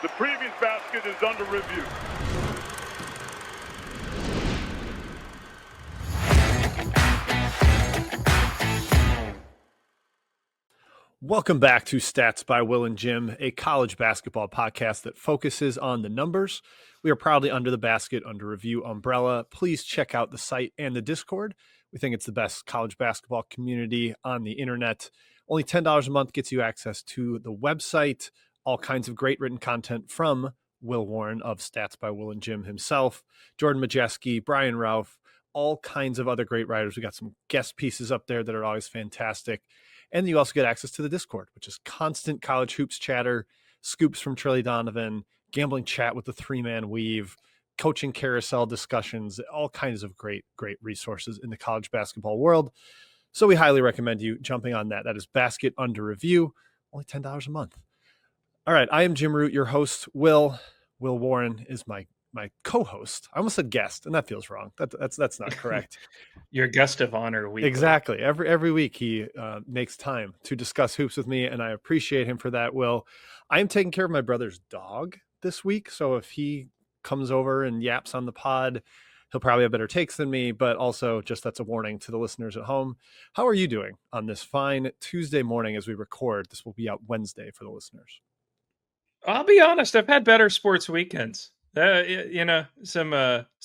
The previous basket is under review. Welcome back to Stats by Will and Jim, a college basketball podcast that focuses on the numbers. We are proudly under the basket, under review umbrella. Please check out the site and the Discord. We think it's the best college basketball community on the internet. Only $10 a month gets you access to the website, all kinds of great written content from Will Warren of Stats by Will and Jim himself, Jordan Majeski, Brian Ralph, all kinds of other great writers. We got some guest pieces up there that are always fantastic. And you also get access to the Discord, which is constant college hoops chatter, scoops from Trilly Donovan, gambling chat with the three-man weave, coaching carousel discussions, all kinds of great resources in the college basketball world. So we highly recommend you jumping on that. That is Basket Under Review, only $10 a month. All right, I am Jim Root, your host. Will Warren is my co-host. I almost said guest, and that feels wrong. That's not correct. Your guest of honor weekly. Exactly. Every week he makes time to discuss hoops with me, and I appreciate him for that. Will, I am taking care of my brother's dog this week, so if he comes over and yaps on the pod, he'll probably have better takes than me, but also just that's a warning to the listeners at home. How are you doing on this fine Tuesday morning as we record? This will be out Wednesday for the listeners. I'll be honest, I've had better sports weekends. Some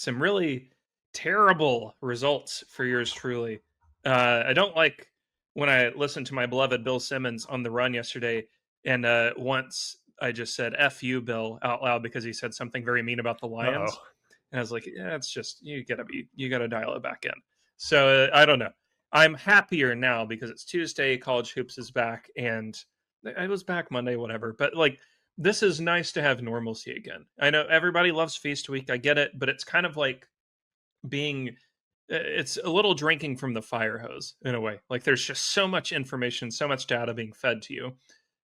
really terrible results for yours truly. I don't like when I listened to my beloved Bill Simmons on the run yesterday, and once I just said "F you, Bill" out loud because he said something very mean about the Lions. Uh-oh. And I was like, yeah, it's just you gotta dial it back in. So I don't know. I'm happier now because it's Tuesday, college hoops is back, and I was back Monday, whatever. But like, this is nice to have normalcy again. I know everybody loves Feast Week. I get it, but it's kind of like it's a little drinking from the fire hose in a way. Like there's just so much information, so much data being fed to you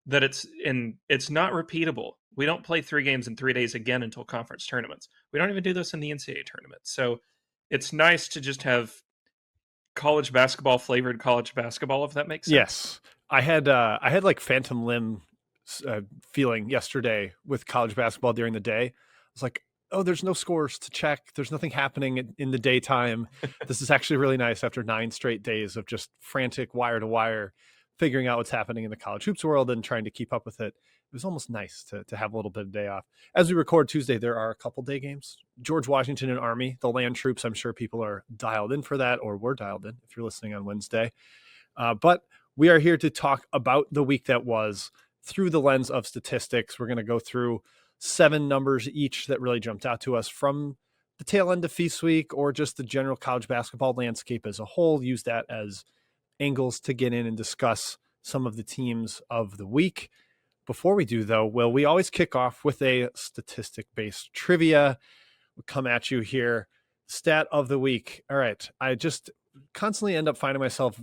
that it's not repeatable. We don't play 3 games in 3 days again until conference tournaments. We don't even do this in the NCAA tournament. So it's nice to just have college basketball flavored college basketball, if that makes sense. Yes. I had like phantom limb feeling yesterday with college basketball during the day. I was like, oh, there's no scores to check. There's nothing happening in the daytime. This is actually really nice after 9 straight days of just frantic wire to wire, figuring out what's happening in the college hoops world and trying to keep up with it. It was almost nice to have a little bit of day off. As we record Tuesday, there are a couple day games. George Washington and Army, the land troops. I'm sure people are dialed in for that, or were dialed in if you're listening on Wednesday. But we are here to talk about the week that was through the lens of statistics. We're going to go through 7 numbers each that really jumped out to us from the tail end of Feast Week or just the general college basketball landscape as a whole. Use that as angles to get in and discuss some of the teams of the week. Before we do, though, Will, we always kick off with a statistic-based trivia. We'll come at you here. Stat of the week. All right. I just constantly end up finding myself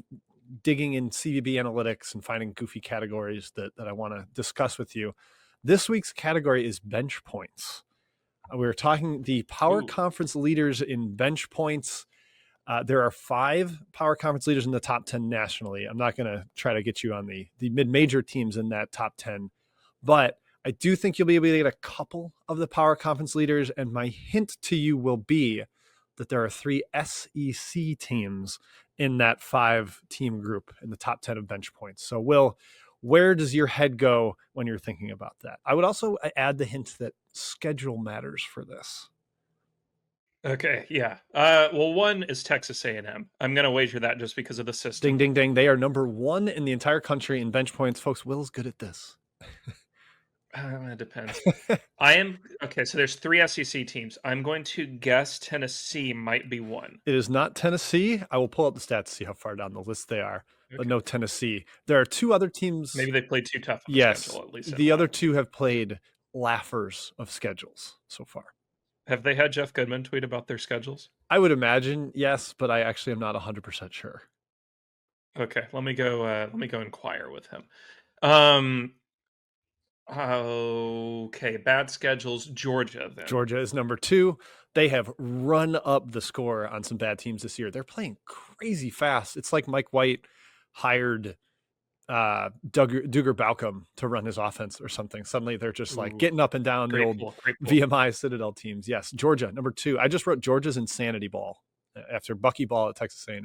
digging in CVB analytics and finding goofy categories that I want to discuss with you. This week's category is bench points. We were talking the power conference leaders in bench points. There are 5 power conference leaders in the top 10 nationally. I'm not going to try to get you on the mid-major teams in that top 10, but I do think you'll be able to get a couple of the power conference leaders. And my hint to you will be that there are 3 SEC teams in that 5-team group in the top 10 of bench points. So Will, where does your head go when you're thinking about that? I would also add the hint that schedule matters for this. Okay, yeah. Well, 1 is Texas A&M. I'm going to wager that just because of the system. Ding, ding, ding. They are number 1 in the entire country in bench points. Folks, Will's good at this. It depends. Okay, so there's 3 SEC teams. I'm going to guess Tennessee might be 1. It is not Tennessee. I will pull up the stats to see how far down the list they are, but no Tennessee. There are 2 other teams. Maybe they played too tough. Yes, schedule, at least the other 2 have played laughers of schedules so far. Have they had Jeff Goodman tweet about their schedules? I would imagine yes, but I actually am not 100% sure. Okay, let me go inquire with him. Okay, bad schedules. Georgia then. Georgia is number 2. They have run up the score on some bad teams this year. They're playing crazy fast. It's like Mike White hired Duggar Balcom to run his offense or something. Suddenly they're just like getting up and down the old VMI Citadel teams. Yes, Georgia, number 2. I just wrote Georgia's insanity ball after Bucky Ball at Texas A&M.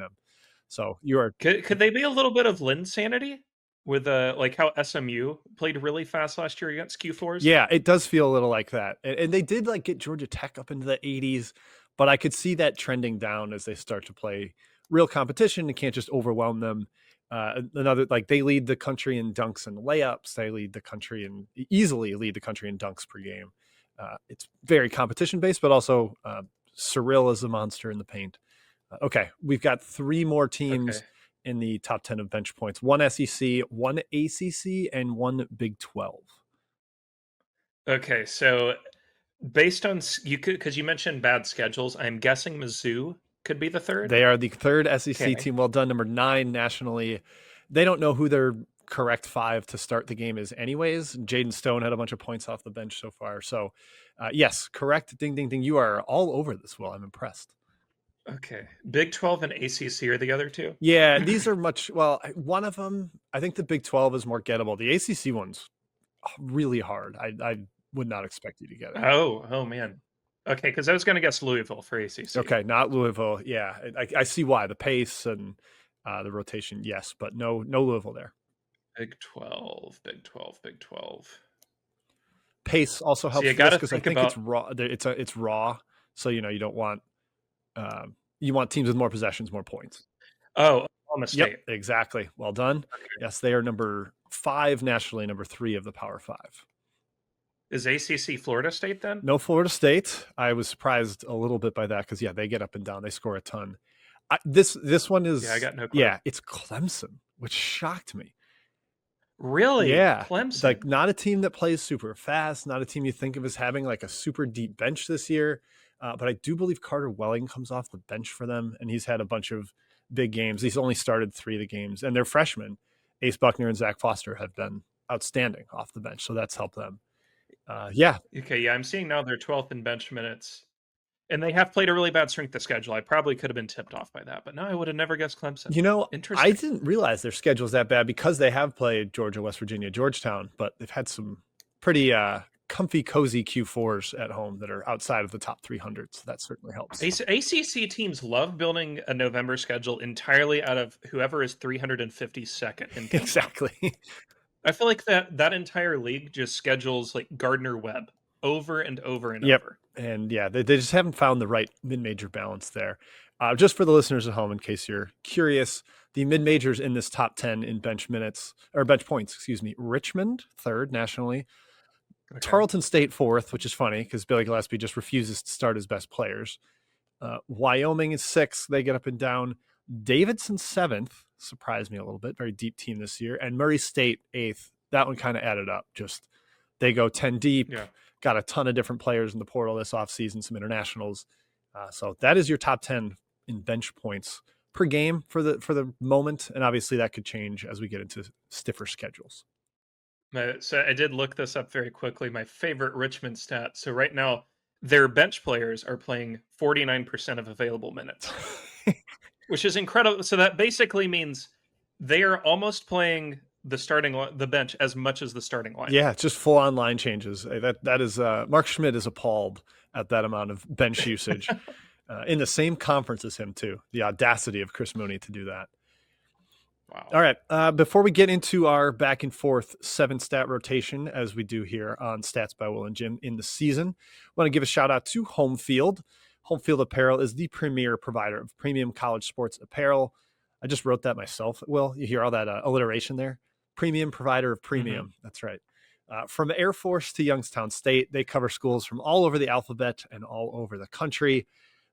So you are. Could they be a little bit of Linsanity with like how SMU played really fast last year against Q4s? Yeah, it does feel a little like that. And they did like get Georgia Tech up into the 80s, but I could see that trending down as they start to play real competition and can't just overwhelm them. Another, like, they lead the country in dunks and layups. They easily lead the country in dunks per game. It's very competition based, but also Cyril is a monster in the paint. Okay, we've got 3 more teams in the top 10 of bench points: 1 SEC, 1 ACC, and 1 Big 12. Okay, so based on because you mentioned bad schedules, I'm guessing Mizzou could be the 3rd. They are the 3rd SEC team. Well done. Number 9 nationally. They don't know who their correct 5 to start the game is anyways. Jaden Stone had a bunch of points off the bench so far. So yes, correct. Ding, ding, ding. You are all over this, Will. I'm impressed. Okay. Big 12 and ACC are the other 2? Yeah, these are one of them, I think the Big 12 is more gettable. The ACC one's really hard. I would not expect you to get it. Oh man. Okay, because I was going to guess Louisville for ACC. Okay, not Louisville. Yeah, I see why. The pace and the rotation, yes, but no Louisville there. Big 12. Pace also helps because I think it's raw. It's raw, so you don't want you want teams with more possessions, more points. Oh, Oklahoma State. Yep, exactly. Well done. Okay. Yes, they are number 5 nationally, number 3 of the Power 5. Is ACC Florida State then? No Florida State. I was surprised a little bit by that because they get up and down. They score a ton. This one is I got no clue. Yeah, it's Clemson, which shocked me. Really? Yeah, Clemson. Like, not a team that plays super fast. Not a team you think of as having like a super deep bench this year. But I do believe Carter Welling comes off the bench for them, and he's had a bunch of big games. He's only started 3 of the games, and their freshmen, Ace Buckner and Zach Foster, have been outstanding off the bench, so that's helped them. Yeah. Okay, yeah, I'm seeing now they're 12th in bench minutes, and they have played a really bad strength of schedule. I probably could have been tipped off by that, but no, I would have never guessed Clemson. I didn't realize their schedule's that bad because they have played Georgia, West Virginia, Georgetown, but they've had some pretty comfy, cozy Q4s at home that are outside of the top 300. So that certainly helps. ACC teams love building a November schedule entirely out of whoever is 352nd in KenPom. Exactly. I feel like that entire league just schedules like Gardner Webb over and over and over. And yeah, they just haven't found the right mid-major balance there. Just for the listeners at home, in case you're curious, the mid-majors in this top 10 in bench points, Richmond, 3rd nationally. Okay. Tarleton State, 4th, which is funny because Billy Gillespie just refuses to start his best players. Wyoming is 6th. They get up and down. Davidson, 7th. Surprised me a little bit. Very deep team this year. And Murray State, 8th. That one kind of added up. Just they go 10 deep. Yeah. Got a ton of different players in the portal this offseason, some internationals. So that is your top 10 in bench points per game for the moment. And obviously that could change as we get into stiffer schedules. So I did look this up very quickly. My favorite Richmond stat. So right now, their bench players are playing 49% of available minutes, which is incredible. So that basically means they are almost playing the bench as much as the starting line. Yeah, just full on line changes. That is Mark Schmidt is appalled at that amount of bench usage in the same conference as him too. The audacity of Chris Mooney to do that. Wow. All right. Before we get into our back and forth 7-stat rotation, as we do here on Stats by Will and Jim in the season, I want to give a shout out to Homefield. Homefield Apparel is the premier provider of premium college sports apparel. I just wrote that myself. Will, you hear all that alliteration there? Premium provider of premium. Mm-hmm. That's right. From Air Force to Youngstown State, they cover schools from all over the alphabet and all over the country.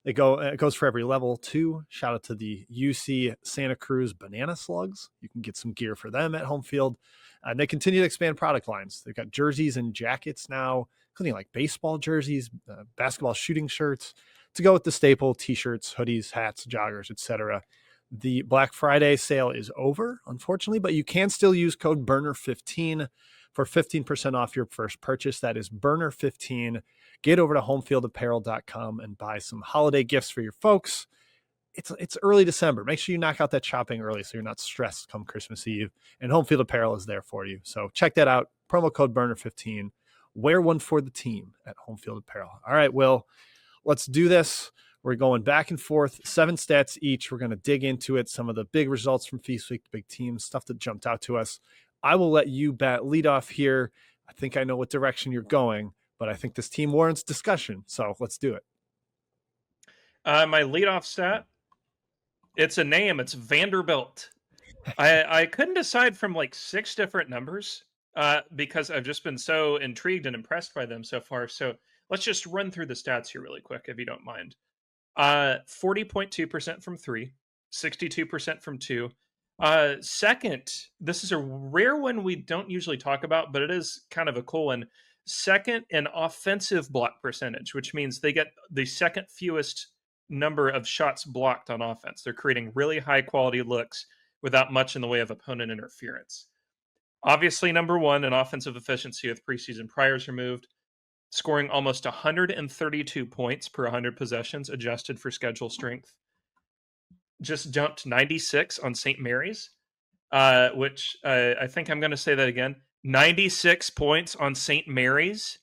It goes for every level too. Shout out to the UC Santa Cruz Banana Slugs. You can get some gear for them at Homefield. And they continue to expand product lines. They've got jerseys and jackets now, including like baseball jerseys, basketball shooting shirts to go with the staple t-shirts, hoodies, hats, joggers, etc. The Black Friday sale is over, unfortunately, but you can still use code BURNER15 for 15% off your first purchase. That is BURNER15. Get over to homefieldapparel.com and buy some holiday gifts for your folks. it's early December. Make sure you knock out that shopping early so you're not stressed come Christmas Eve. And Homefield Apparel is there for you. So check that out. Promo code Burner15. Wear one for the team at Homefield Apparel. All right, Will, let's do this. We're going back and forth, 7 stats each. We're going to dig into it, some of the big results from Feast Week, the big teams, stuff that jumped out to us. I will let you lead off here. I think I know what direction you're going, but I think this team warrants discussion. So let's do it. My leadoff stat, it's a name. It's Vanderbilt. I couldn't decide from like 6 different numbers because I've just been so intrigued and impressed by them so far. So let's just run through the stats here really quick, if you don't mind. 40.2% from 3, 62% from 2. Second, this is a rare one we don't usually talk about, but it is kind of a cool one. Second in offensive block percentage, which means they get the second fewest number of shots blocked on offense. They're creating really high quality looks without much in the way of opponent interference. Obviously, number 1 in offensive efficiency with preseason priors removed, scoring almost 132 points per 100 possessions adjusted for schedule strength. Just jumped 96 on St. Mary's, which I think I'm going to say that again. 96 points on St. Mary's.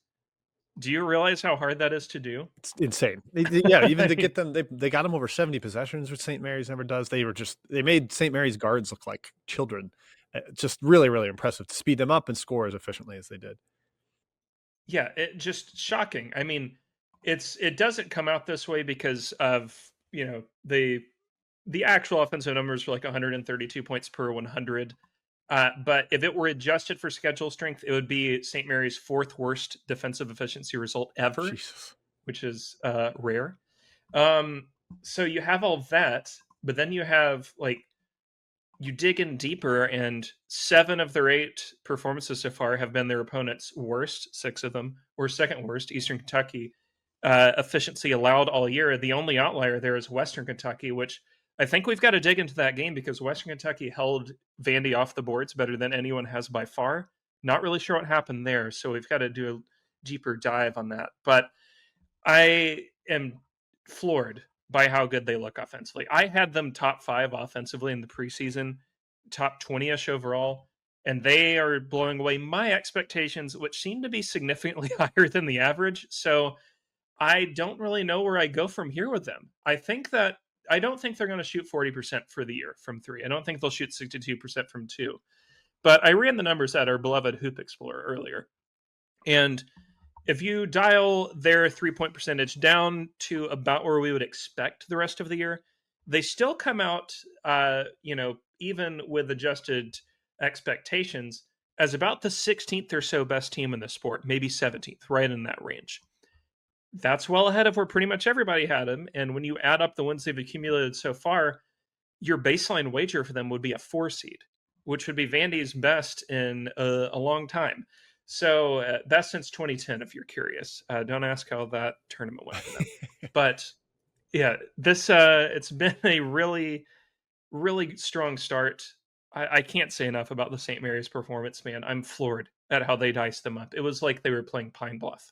Do you realize how hard that is to do? It's insane. Yeah, even to get them, they got them over 70 possessions, which St. Mary's never does. They made St. Mary's guards look like children. Just really, really impressive to speed them up and score as efficiently as they did. Yeah, it just shocking. I mean, it doesn't come out this way because of, the actual offensive numbers were like 132 points per 100. But if it were adjusted for schedule strength, it would be St. Mary's 4th worst defensive efficiency result ever, Jesus. Which is rare. So you have all that, but then you have you dig in deeper, and 7 of their 8 performances so far have been their opponent's worst, 6 of them, or second worst, Eastern Kentucky. Efficiency allowed all year. The only outlier there is Western Kentucky, which I think we've got to dig into that game because Western Kentucky held Vandy off the boards better than anyone has by far. Not really sure what happened there, so we've got to do a deeper dive on that. But I am floored by how good they look offensively. I had them top 5 offensively in the preseason, top 20-ish overall, and they are blowing away my expectations, which seem to be significantly higher than the average. So I don't really know where I go from here with them. I don't think they're going to shoot 40% for the year from 3. I don't think they'll shoot 62% from 2. But I ran the numbers at our beloved Hoop Explorer earlier. And if you dial their 3-point percentage down to about where we would expect the rest of the year, they still come out, even with adjusted expectations, as about the 16th or so best team in the sport, maybe 17th, right in that range. That's well ahead of where pretty much everybody had them. And when you add up the wins they've accumulated so far, your baseline wager for them would be a 4 seed, which would be Vandy's best in a long time. So best since 2010, if you're curious. Don't ask how that tournament went for them. But yeah, this it's been a really, really strong start. I can't say enough about the St. Mary's performance, man. I'm floored at how they diced them up. It was like they were playing Pine Bluff.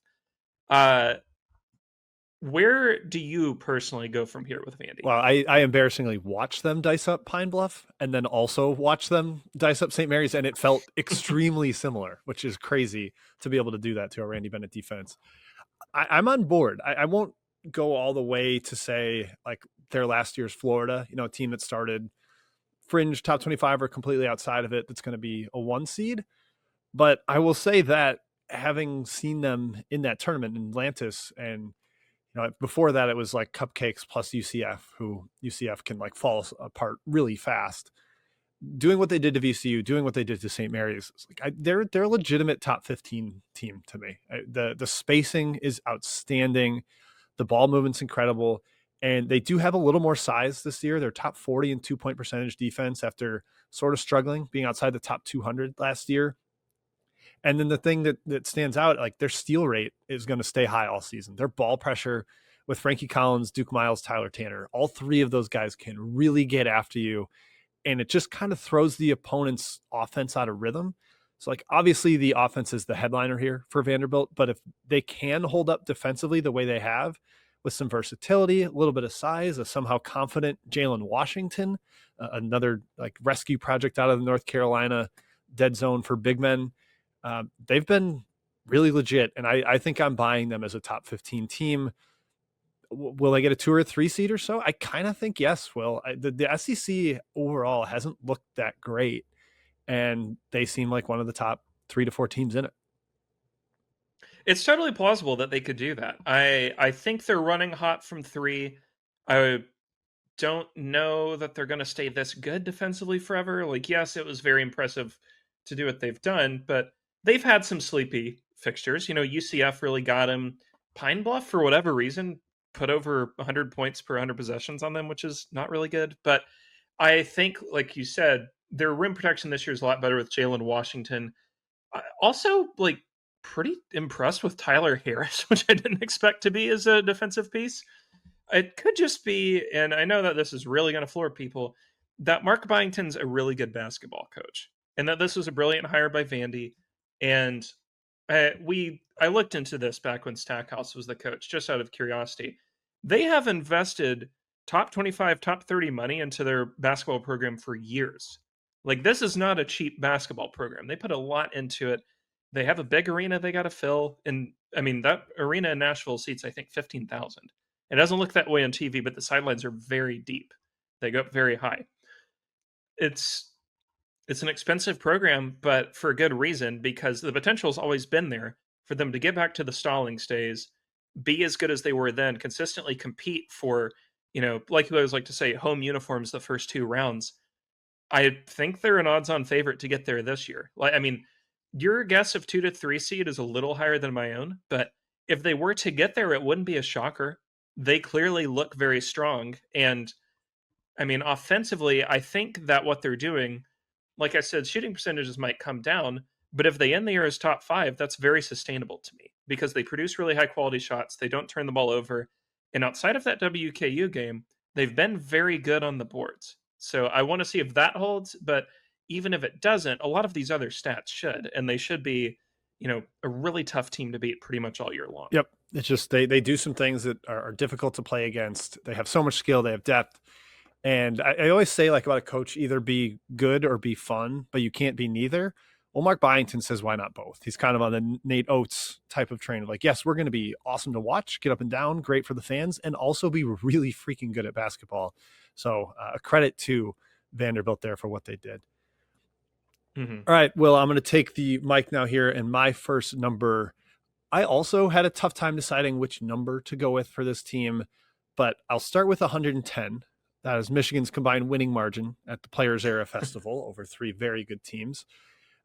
Where do you personally go from here with Vandy? Well, I embarrassingly watched them dice up Pine Bluff and then also watched them dice up St. Mary's, and it felt extremely similar, which is crazy to be able to do that to a Randy Bennett defense. I'm on board. I won't go all the way to say like their last year's Florida, a team that started fringe top 25 or completely outside of it, that's going to be a 1 seed. But I will say that having seen them in that tournament in Atlantis, and before that, it was like cupcakes plus UCF, who UCF can like fall apart really fast. Doing what they did to VCU, doing what they did to St. Mary's, they're a legitimate top 15 team to me. The spacing is outstanding. The ball movement's incredible. And they do have a little more size this year. They're top 40 in 2-point percentage defense after sort of struggling, being outside the top 200 last year. And then the thing that stands out, like their steal rate is going to stay high all season. Their ball pressure with Frankie Collins, Duke Miles, Tyler Tanner, all 3 of those guys can really get after you. And it just kind of throws the opponent's offense out of rhythm. So like obviously the offense is the headliner here for Vanderbilt, but if they can hold up defensively the way they have, with some versatility, a little bit of size, a somehow confident Jalen Washington, another like rescue project out of North Carolina, dead zone for big men. They've been really legit, and I think I'm buying them as a top 15 team. Will they get a 2 or 3 seed or so? I kind of think yes. Will the SEC overall hasn't looked that great, and they seem like one of the top 3 to 4 teams in it. It's totally plausible that they could do that. I think they're running hot from 3. I don't know that they're going to stay this good defensively forever. Like, yes, it was very impressive to do what they've done, but they've had some sleepy fixtures. UCF really got them. Pine Bluff, for whatever reason, put over 100 points per 100 possessions on them, which is not really good. But I think, like you said, their rim protection this year is a lot better with Jalen Washington. Also, like, pretty impressed with Tyler Harris, which I didn't expect to be as a defensive piece. It could just be, and I know that this is really going to floor people, that Mark Byington's a really good basketball coach, and that this was a brilliant hire by Vandy. And I looked into this back when Stackhouse was the coach, just out of curiosity. They have invested top 25, top 30 money into their basketball program for years. Like, this is not a cheap basketball program. They put a lot into it. They have a big arena they got to fill. And I mean, that arena in Nashville seats, I think, 15,000. It doesn't look that way on TV, but the sidelines are very deep. They go up very high. It's an expensive program, but for a good reason, because the potential has always been there for them to get back to the Stallings days, be as good as they were then, consistently compete for, like you always like to say, home uniforms the first 2 rounds. I think they're an odds-on favorite to get there this year. Like, I mean, your guess of 2 to 3 seed is a little higher than my own, but if they were to get there, it wouldn't be a shocker. They clearly look very strong. And I mean, offensively, I think that what they're doing, like I said, shooting percentages might come down, but if they end the year as top 5, that's very sustainable to me because they produce really high quality shots. They don't turn the ball over. And outside of that WKU game, they've been very good on the boards. So I want to see if that holds, but even if it doesn't, a lot of these other stats should, and they should be, a really tough team to beat pretty much all year long. Yep. It's just they do some things that are difficult to play against. They have so much skill. They have depth. And I always say, like, about a coach, either be good or be fun, but you can't be neither. Well, Mark Byington says, why not both? He's kind of on the Nate Oates type of train of like, yes, we're going to be awesome to watch, get up and down, great for the fans, and also be really freaking good at basketball. So a credit to Vanderbilt there for what they did. Mm-hmm. All right, Will, I'm going to take the mic now here, and my first number, I also had a tough time deciding which number to go with for this team, but I'll start with 110. That is Michigan's combined winning margin at the Players Era Festival over 3 very good teams.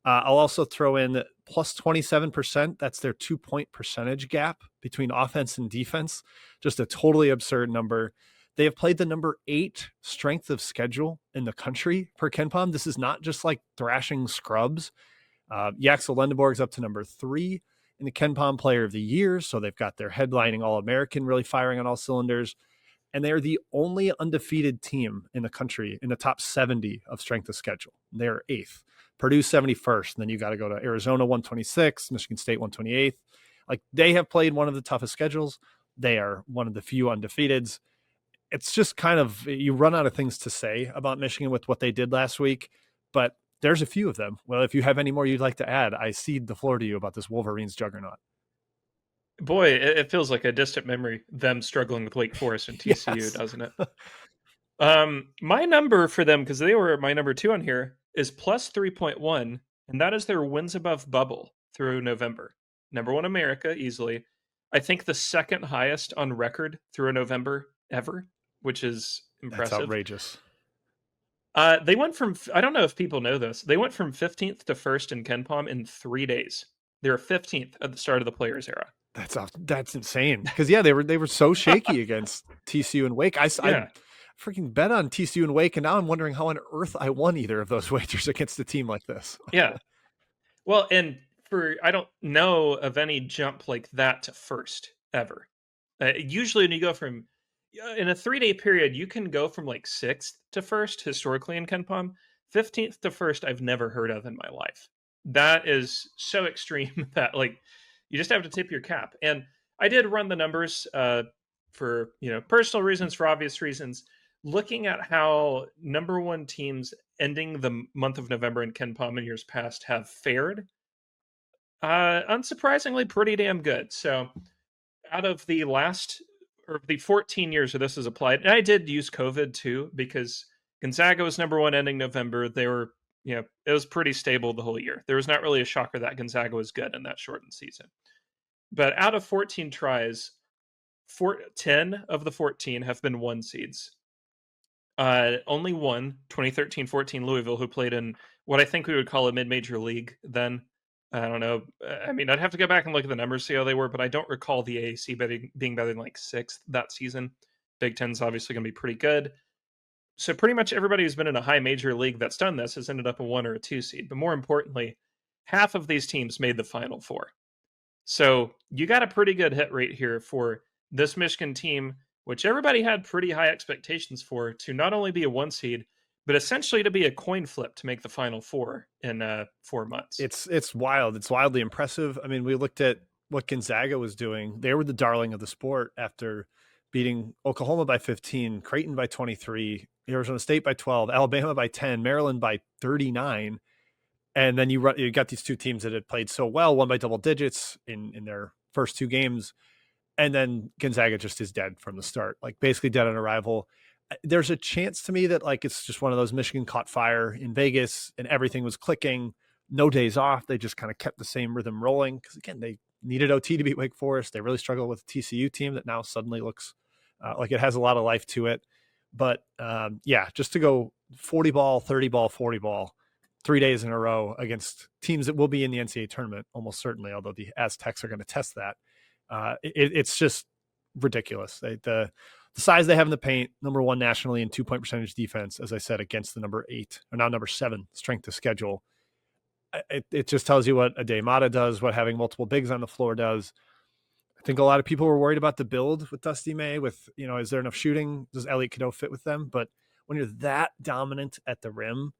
I'll also throw in plus 27%. That's their 2-point percentage gap between offense and defense. Just a totally absurd number. They have played the number 8 strength of schedule in the country per KenPom. This is not just like thrashing scrubs. Yaxel Lendeborg's up to number 3 in the KenPom Player of the Year. So they've got their headlining All-American really firing on all cylinders. And they're the only undefeated team in the country in the top 70 of strength of schedule. They're 8th. Purdue 71st. And then you got to go to Arizona 126, Michigan State 128th. Like, they have played one of the toughest schedules. They are one of the few undefeateds. It's just kind of, you run out of things to say about Michigan with what they did last week, but there's a few of them. Well, if you have any more you'd like to add, I cede the floor to you about this Wolverines juggernaut. Boy, it feels like a distant memory, them struggling with Wake Forest and TCU, Yes. doesn't it? My number for them, because they were my number 2 on here, is plus 3.1, and that is their wins above bubble through November. Number 1 America, easily. I think the second highest on record through a November ever, which is impressive. That's outrageous. They went from, I don't know if people know this, they went from 15th to 1st in KenPom in 3 days. They were 15th at the start of the Players Era. That's insane. Because they were so shaky against TCU and Wake. I freaking bet on TCU and Wake, and now I'm wondering how on earth I won either of those wagers against a team like this. Yeah. Well, and I don't know of any jump like that to 1st ever. Usually when you go from, in a 3-day period, you can go from like 6th to 1st historically in KenPom. 15th to 1st, I've never heard of in my life. That is so extreme that, like, you just have to tip your cap. And I did run the numbers for personal reasons, for obvious reasons. Looking at how number one teams ending the month of November in KenPom in years past have fared, unsurprisingly, pretty damn good. So, out of the last or the 14 years where this is applied, and I did use COVID too because Gonzaga was number one ending November. They were, it was pretty stable the whole year. There was not really a shocker that Gonzaga was good in that shortened season. But out of 14 tries, 10 of the 14 have been one seeds. Only one, 2013-14 Louisville, who played in what I think we would call a mid-major league then. I don't know. I mean, I'd have to go back and look at the numbers, see how they were, but I don't recall the AAC being better than like sixth that season. Big Ten's obviously going to be pretty good. So pretty much everybody who's been in a high major league that's done this has ended up a 1 or a 2 seed. But more importantly, half of these teams made the Final Four. So you got a pretty good hit rate here for this Michigan team, which everybody had pretty high expectations for, to not only be a 1 seed, but essentially to be a coin flip to make the Final Four in 4 months. It's wild. It's wildly impressive. I mean, we looked at what Gonzaga was doing. They were the darling of the sport after beating Oklahoma by 15, Creighton by 23, Arizona State by 12, Alabama by 10, Maryland by 39. And then you got these two teams that had played so well, one by double digits in their first 2 games. And then Gonzaga just is dead from the start, like basically dead on arrival. There's a chance to me that like it's just one of those Michigan caught fire in Vegas and everything was clicking, no days off. They just kind of kept the same rhythm rolling because, again, they needed OT to beat Wake Forest. They really struggled with the TCU team that now suddenly looks like it has a lot of life to it. But just to go 40 ball, 30 ball, 40 ball 3 days in a row against teams that will be in the NCAA tournament, almost certainly, although the Aztecs are going to test that. It's just ridiculous. The size they have in the paint, number 1 nationally in 2-point percentage defense, as I said, against the number 8 or now number 7 strength of schedule. It just tells you what Ade Mata does, what having multiple bigs on the floor does. I think a lot of people were worried about the build with Dusty May with, is there enough shooting? Does Elliot Cadeau fit with them? But when you're that dominant at the rim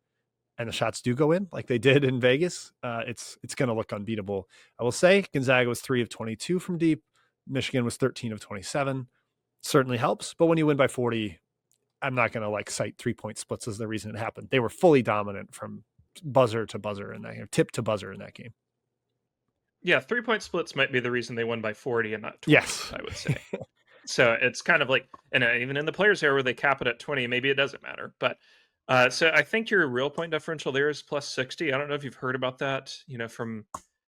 and the shots do go in like they did in Vegas, it's going to look unbeatable. I will say Gonzaga was 3 of 22 from deep. Michigan was 13 of 27. Certainly helps. But when you win by 40, I'm not going to like cite 3-point splits as the reason it happened. They were fully dominant from buzzer to buzzer in that game, tip to buzzer in that game. Yeah, 3-point splits might be the reason they won by 40 and not 20, yes. I would say. So it's kind of like, and even in the players era where they cap it at 20, maybe it doesn't matter. But so I think your real point differential there is plus 60. I don't know if you've heard about that, from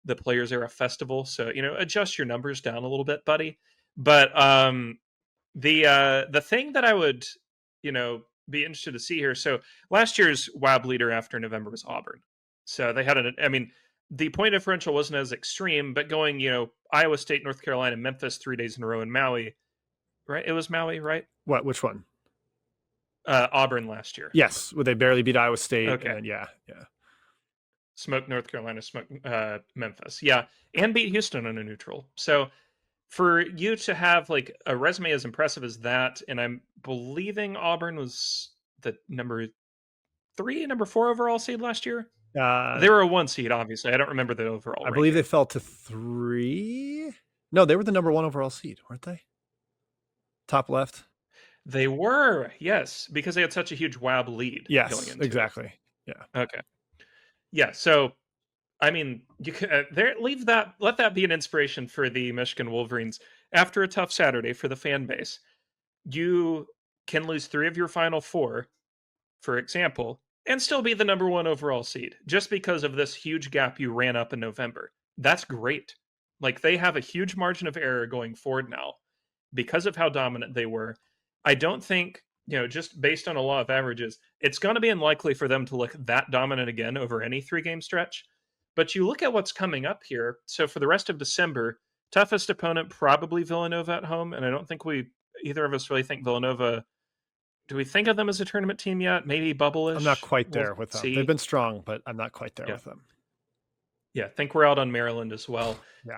the players era festival. So, adjust your numbers down a little bit, buddy. But the thing that I would, be interested to see here. So last year's WAB leader after November was Auburn. So they had the point differential wasn't as extreme, but going, Iowa State, North Carolina, Memphis 3 days in a row, and Maui, right? It was Maui, right? What? Which one? Auburn last year. Yes, they barely beat Iowa State. Okay. And yeah. Smoked North Carolina, smoked Memphis. Yeah, and beat Houston on a neutral. So for you to have like a resume as impressive as that, and I'm believing Auburn was the number 4 overall seed last year. They were a 1 seed, obviously. I don't remember the overall. I believe they fell to 3. No, they were the number 1 overall seed, weren't they? Top left. They were, yes, because they had such a huge WAB lead. Yes, going into exactly. it. Yeah. Okay. Yeah. So, I mean, you can let that be an inspiration for the Michigan Wolverines after a tough Saturday for the fan base. You can lose 3 of your final 4, for example, and still be the number 1 overall seed just because of this huge gap you ran up in November. That's great. Like, they have a huge margin of error going forward now because of how dominant they were. I don't think, just based on a law of averages, it's going to be unlikely for them to look that dominant again over any 3-game stretch. But you look at what's coming up here. So for the rest of December, toughest opponent, probably Villanova at home. And I don't think either of us really think Villanova. Do we think of them as a tournament team yet? Maybe bubble-ish? I'm not quite there with them. See. They've been strong, but I'm not quite there with them. Yeah, I think we're out on Maryland as well.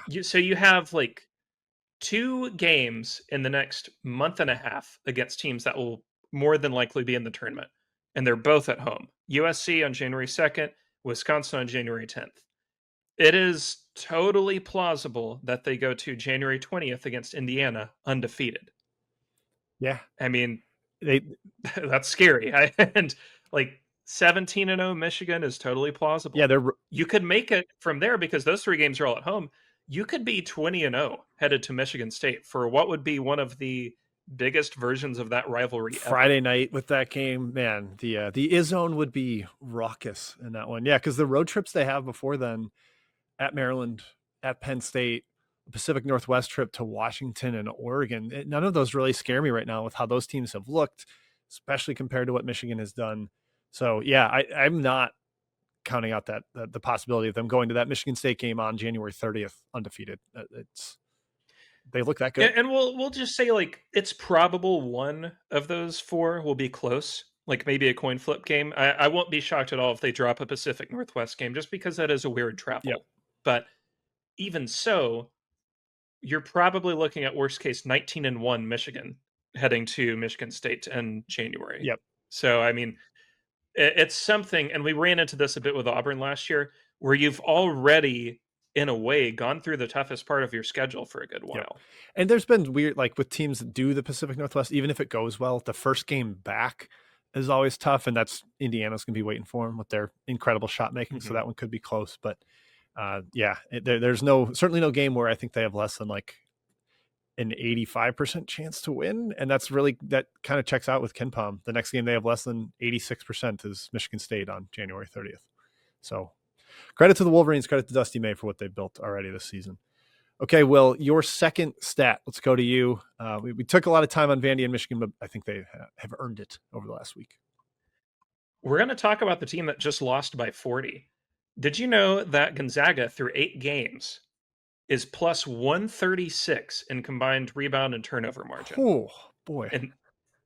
Yeah. So you have like 2 games in the next month and a half against teams that will more than likely be in the tournament. And they're both at home. USC on January 2nd, Wisconsin on January 10th. It is totally plausible that they go to January 20th against Indiana undefeated. Yeah. I mean, They that's scary. And like 17-0 Michigan is totally plausible. they're You could make it from there because those 3 games are all at home. You could be 20-0 headed to Michigan State for what would be one of the biggest versions of that rivalry Friday ever. night with that game, man, the Izzone would be raucous in that one. Yeah, because the road trips they have before then at Maryland, at Penn State, Pacific Northwest trip to Washington and Oregon, none of those really scare me right now with how those teams have looked, especially compared to what Michigan has done. So yeah, I'm not counting out that the possibility of them going to that Michigan State game on January 30th undefeated. They look that good. And we'll just say like it's probable one of those 4 will be close, like maybe a coin flip game. I won't be shocked at all if they drop a Pacific Northwest game, just because that is a weird travel. Yep. But even so, you're probably looking at worst case 19-1 Michigan heading to Michigan State in January. Yep. So I mean, it's something, and we ran into this a bit with Auburn last year, where you've already, in a way, gone through the toughest part of your schedule for a good while. Yep. And there's been weird, like with teams that do the Pacific Northwest, even if it goes well, the first game back is always tough, and that's Indiana's going to be waiting for them with their incredible shot making. So that one could be close, but there's certainly no game where I think they have less than like an 85% chance to win. And that kind of checks out with KenPom. The next game they have less than 86% is Michigan State on January 30th. So credit to the Wolverines, credit to Dusty May for what they've built already this season. Okay, Will, your second stat. Let's go to you. We took a lot of time on Vandy and Michigan, but I think they have earned it over the last week. We're going to talk about the team that just lost by 40. Did you know that Gonzaga, through 8 games, is plus 136 in combined rebound and turnover margin? Oh, boy.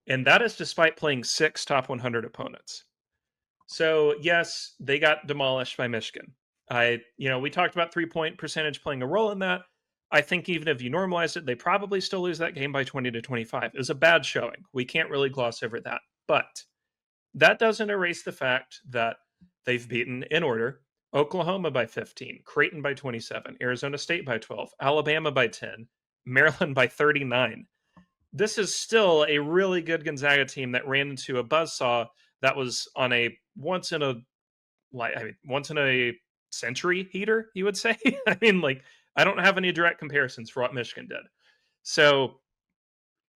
And that is despite playing 6 top 100 opponents. So, yes, they got demolished by Michigan. We talked about 3-point percentage playing a role in that. I think even if you normalize it, they probably still lose that game by 20 to 25. It was a bad showing. We can't really gloss over that. But that doesn't erase the fact that they've beaten, in order, Oklahoma by 15, Creighton by 27, Arizona State by 12, Alabama by 10, Maryland by 39. This is still a really good Gonzaga team that ran into a buzzsaw that was on a once in a century heater, you would say. I mean, like, I don't have any direct comparisons for what Michigan did. So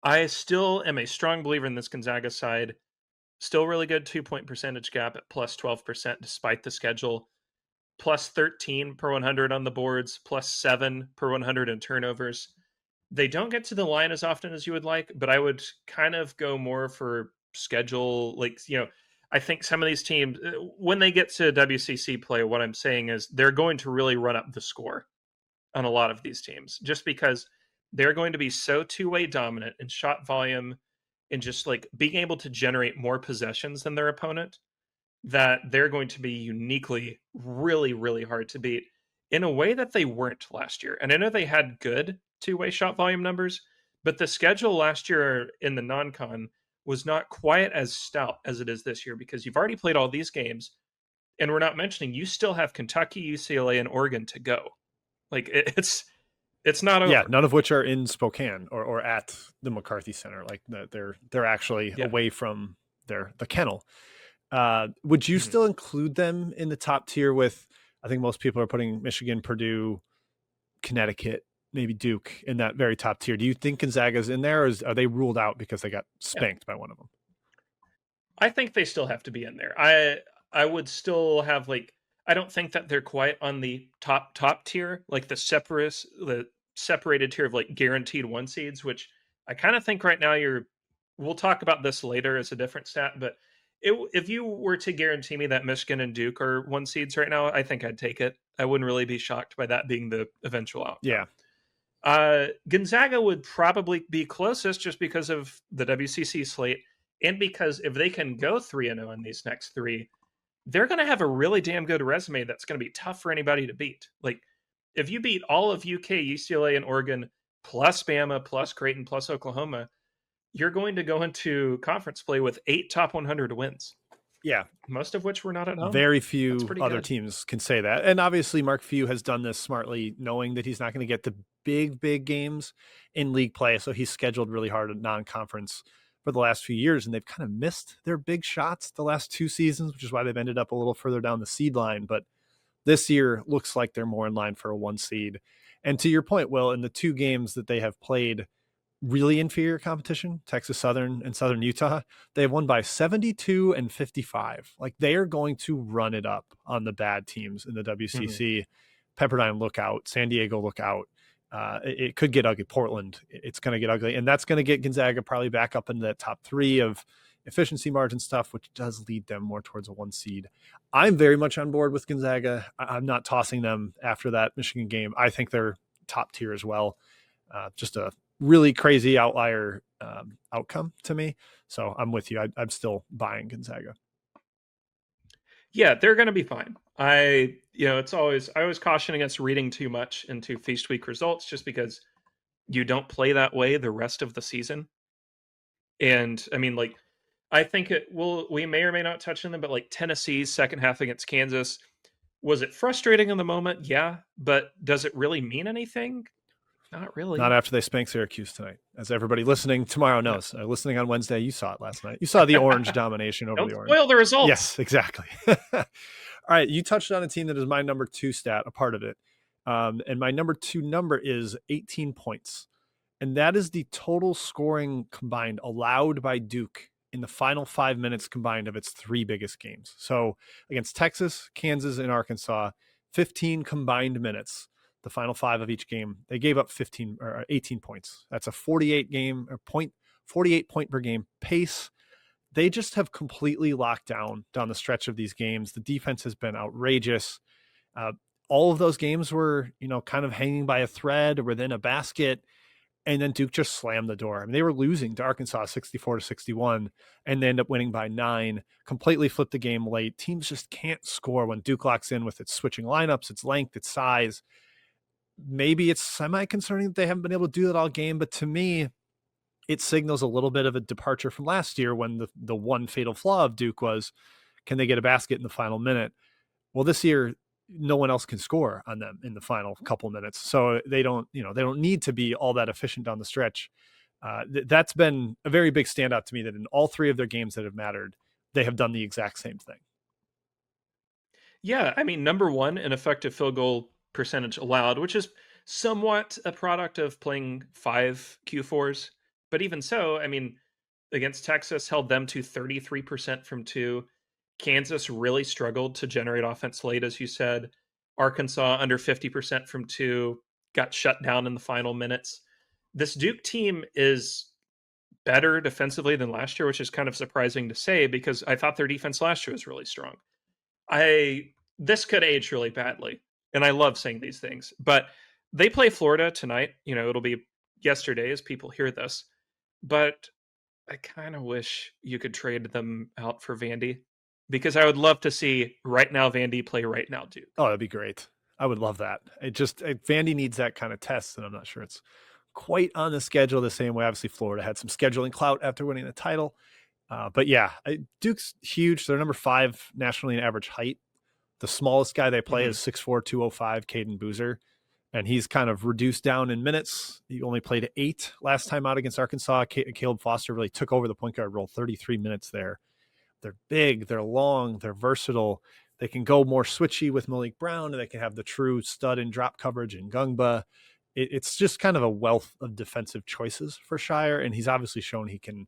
I still am a strong believer in this Gonzaga side. Still really good 2-point percentage gap at plus 12% despite the schedule. Plus 13 per 100 on the boards, plus 7 per 100 in turnovers. They don't get to the line as often as you would like, but I would kind of go more for schedule. I think some of these teams, when they get to WCC play, what I'm saying is they're going to really run up the score on a lot of these teams, just because they're going to be so two-way dominant in shot volume and just like being able to generate more possessions than their opponent, that they're going to be uniquely really, really hard to beat in a way that they weren't last year. And I know they had good two-way shot volume numbers, but the schedule last year in the non-con was not quite as stout as it is this year, because you've already played all these games, and we're not mentioning you still have Kentucky, UCLA, and Oregon to go. Like, it's not over. Yeah, none of which are in Spokane or at the McCarthy Center. Like they're actually away from the kennel. Would you still include them in the top tier with, I think most people are putting Michigan, Purdue, Connecticut, maybe Duke in that very top tier. Do you think Gonzaga's in there, or are they ruled out because they got spanked by one of them? I think they still have to be in there. I would still have, like, I don't think that they're quite on the top tier, like the separated tier of like guaranteed 1 seeds, which I kind of think right now we'll talk about this later as a different stat, but if you were to guarantee me that Michigan and Duke are 1 seeds right now, I think I'd take it. I wouldn't really be shocked by that being the eventual outcome. Yeah. Gonzaga would probably be closest just because of the WCC slate, and because if they can go 3-0 in these next 3, they're going to have a really damn good resume that's going to be tough for anybody to beat. Like, if you beat all of UK, UCLA, and Oregon, plus Bama, plus Creighton, plus Oklahoma, you're going to go into conference play with 8 top 100 wins. Yeah. Most of which were not at home. Very few other teams can say that. And obviously Mark Few has done this smartly, knowing that he's not going to get the big games in league play. So he's scheduled really hard at non-conference for the last few years, and they've kind of missed their big shots the last 2 seasons, which is why they've ended up a little further down the seed line. But this year looks like they're more in line for a 1 seed. And to your point, Will, in the 2 games that they have played really inferior competition, Texas Southern and Southern Utah, they have won by 72 and 55. Like, they are going to run it up on the bad teams in the WCC. Pepperdine, look out. San Diego, look out. It could get ugly. Portland, it's going to get ugly. And that's going to get Gonzaga probably back up into that top 3 of efficiency margin stuff, which does lead them more towards a 1 seed. I'm very much on board with Gonzaga. I'm not tossing them after that Michigan game. I think they're top tier as well. Just a really crazy outlier outcome to me. So I'm with you. I'm still buying Gonzaga. Yeah, they're going to be fine. I always caution against reading too much into feast week results, just because you don't play that way the rest of the season. And I mean, like, I think we may or may not touch on them, but like Tennessee's second half against Kansas, was it frustrating in the moment? Yeah. But does it really mean anything? Not really. Not after they spank Syracuse tonight. As everybody listening tomorrow knows. Listening on Wednesday, you saw it last night. You saw the Orange domination over Don't the Orange. spoil the results. Yes, exactly. All right, you touched on a team that is my number 2 stat, a part of it. And my number 2 number is 18 points. And that is the total scoring combined allowed by Duke in the final 5 minutes combined of its 3 biggest games. So against Texas, Kansas, and Arkansas, 15 combined minutes. The final 5 of each game, they gave up 15 or 18 points. That's a 48 point per game pace. They just have completely locked down the stretch of these games. The defense has been outrageous. All of those games were, kind of hanging by a thread or within a basket. And then Duke just slammed the door. I mean, they were losing to Arkansas 64-61, and they end up winning by 9, completely flipped the game late. Teams just can't score when Duke locks in with its switching lineups, its length, its size. Maybe it's semi-concerning that they haven't been able to do that all game, but to me, it signals a little bit of a departure from last year when the one fatal flaw of Duke was, can they get a basket in the final minute? Well, this year, no one else can score on them in the final couple minutes. So they don't need to be all that efficient down the stretch. That's been a very big standout to me, that in all 3 of their games that have mattered, they have done the exact same thing. Yeah, I mean, number 1 in effective field goal percentage allowed, which is somewhat a product of playing 5 Q4s. But even so, I mean, against Texas, held them to 33% from 2. Kansas really struggled to generate offense late, as you said. Arkansas under 50% from 2, got shut down in the final minutes. This Duke team is better defensively than last year, which is kind of surprising to say, because I thought their defense last year was really strong. This could age really badly, and I love saying these things, but they play Florida tonight. It'll be yesterday as people hear this, but I kind of wish you could trade them out for Vandy, because I would love to see right now Vandy play right now Duke. Oh, that'd be great. I would love that. Vandy needs that kind of test, and I'm not sure it's quite on the schedule the same way. Obviously, Florida had some scheduling clout after winning the title. But yeah, Duke's huge. They're number 5 nationally in average height. The smallest guy they play is 6'4", 205, Caden Boozer. And he's kind of reduced down in minutes. He only played 8 last time out against Arkansas. Caleb Foster really took over the point guard role, 33 minutes there. They're big, they're long, they're versatile. They can go more switchy with Malik Brown, and they can have the true stud and drop coverage in Gungba. It's just kind of a wealth of defensive choices for Shire, and he's obviously shown he can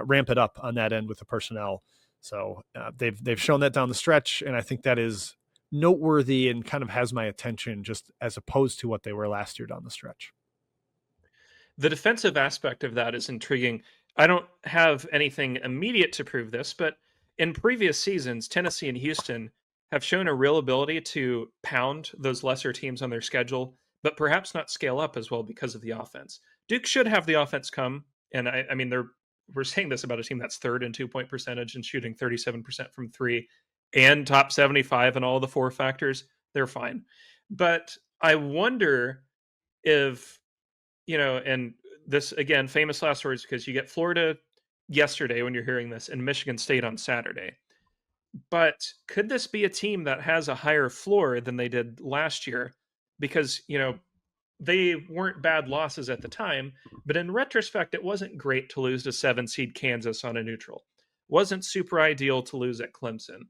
ramp it up on that end with the personnel. So they've shown that down the stretch, and I think that is noteworthy and kind of has my attention, just as opposed to what they were last year down the stretch. The defensive aspect of that is intriguing. I don't have anything immediate to prove this, but in previous seasons, Tennessee and Houston have shown a real ability to pound those lesser teams on their schedule, but perhaps not scale up as well because of the offense. Duke should have the offense come, and I mean, we're saying this about a team that's 3rd in 2-point percentage and shooting 37% from 3 and top 75 in all the 4 factors. They're fine. But I wonder if, and this, again, famous last words, because you get Florida yesterday when you're hearing this and Michigan State on Saturday. But could this be a team that has a higher floor than they did last year? Because, they weren't bad losses at the time, but in retrospect, it wasn't great to lose to 7 seed Kansas on a neutral. Wasn't super ideal to lose at Clemson.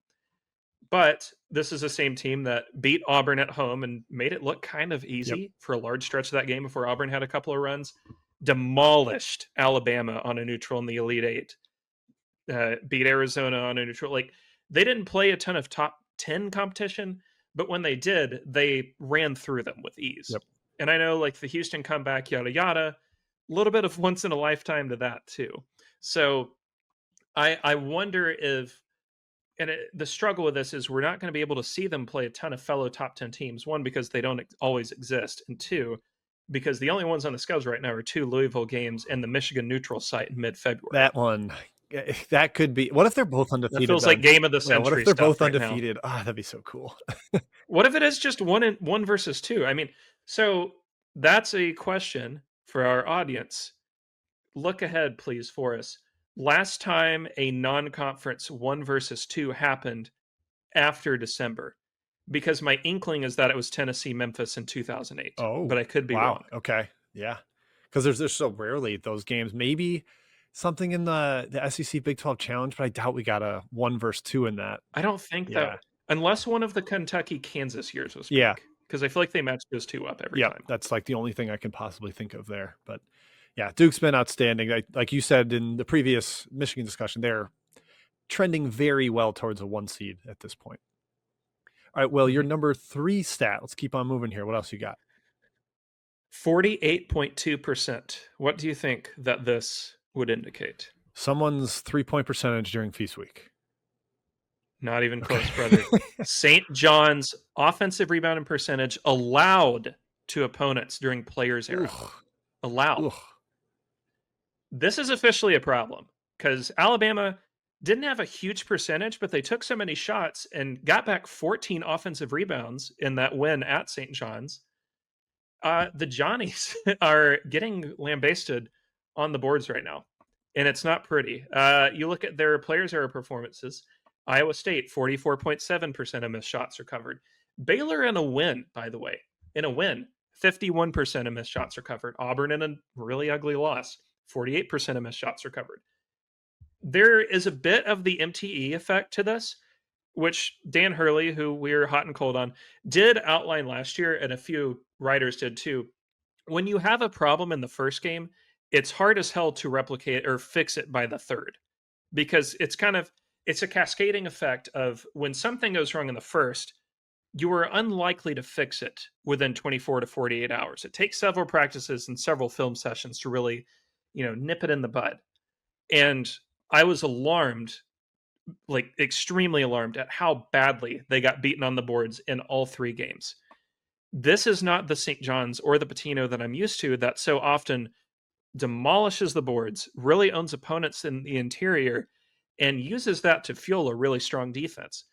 But this is the same team that beat Auburn at home and made it look kind of easy for a large stretch of that game before Auburn had a couple of runs. Demolished Alabama on a neutral in the Elite Eight. Beat Arizona on a neutral. Like, they didn't play a ton of top 10 competition, but when they did, they ran through them with ease. Yep. And I know, like, the Houston comeback, yada yada, a little bit of once in a lifetime to that too. So I wonder if, and the struggle with this is we're not going to be able to see them play a ton of fellow top 10 teams. One, because they don't always exist, and two, because the only ones on the schedule right now are 2 Louisville games and the Michigan neutral site in mid-February. That one, that could be. What if they're both undefeated? That feels like game of the century. What if they're both right undefeated? Ah, that'd be so cool. What if it is just one versus 2? I mean, so that's a question for our audience. Look ahead, please, for us. Last time a non-conference 1 versus 2 happened after December, because my inkling is that it was Tennessee Memphis in 2008. Oh, but I could be wrong. Okay, yeah, because there's so rarely those games. Maybe something in the SEC Big 12 Challenge, but I doubt we got a 1 versus 2 in that. I don't think that, unless one of the Kentucky Kansas years was big, because I feel like they matched those 2 up every time. That's like the only thing I can possibly think of there. But yeah, Duke's been outstanding. Like you said in the previous Michigan discussion, they're trending very well towards a 1 seed at this point. All right, well, your number 3 stat. Let's keep on moving here. What else you got? 48.2%. What do you think that this would indicate? Someone's 3-point percentage during feast week. Not even close, brother. St. John's offensive rebounding percentage allowed to opponents during players' era. Allowed. This is officially a problem, because Alabama didn't have a huge percentage, but they took so many shots and got back 14 offensive rebounds in that win at St. John's. The Johnnies are getting lambasted on the boards right now, and it's not pretty. You look at their players' era performances. Iowa State, 44.7% of missed shots recovered. Baylor in a win, by the way. In a win, 51% of missed shots recovered. Auburn in a really ugly loss, 48% of missed shots recovered. There is a bit of the MTE effect to this, which Dan Hurley, who we're hot and cold on, did outline last year, and a few writers did too. When you have a problem in the first game, it's hard as hell to replicate or fix it by the third, because it's a cascading effect of when something goes wrong in the first, you are unlikely to fix it within 24 to 48 hours. It takes several practices and several film sessions to really, nip it in the bud. And I was alarmed, like extremely alarmed, at how badly they got beaten on the boards in all 3 games. This is not the St. John's or the Patino that I'm used to, that so often demolishes the boards, really owns opponents in the interior, and uses that to fuel a really strong defense.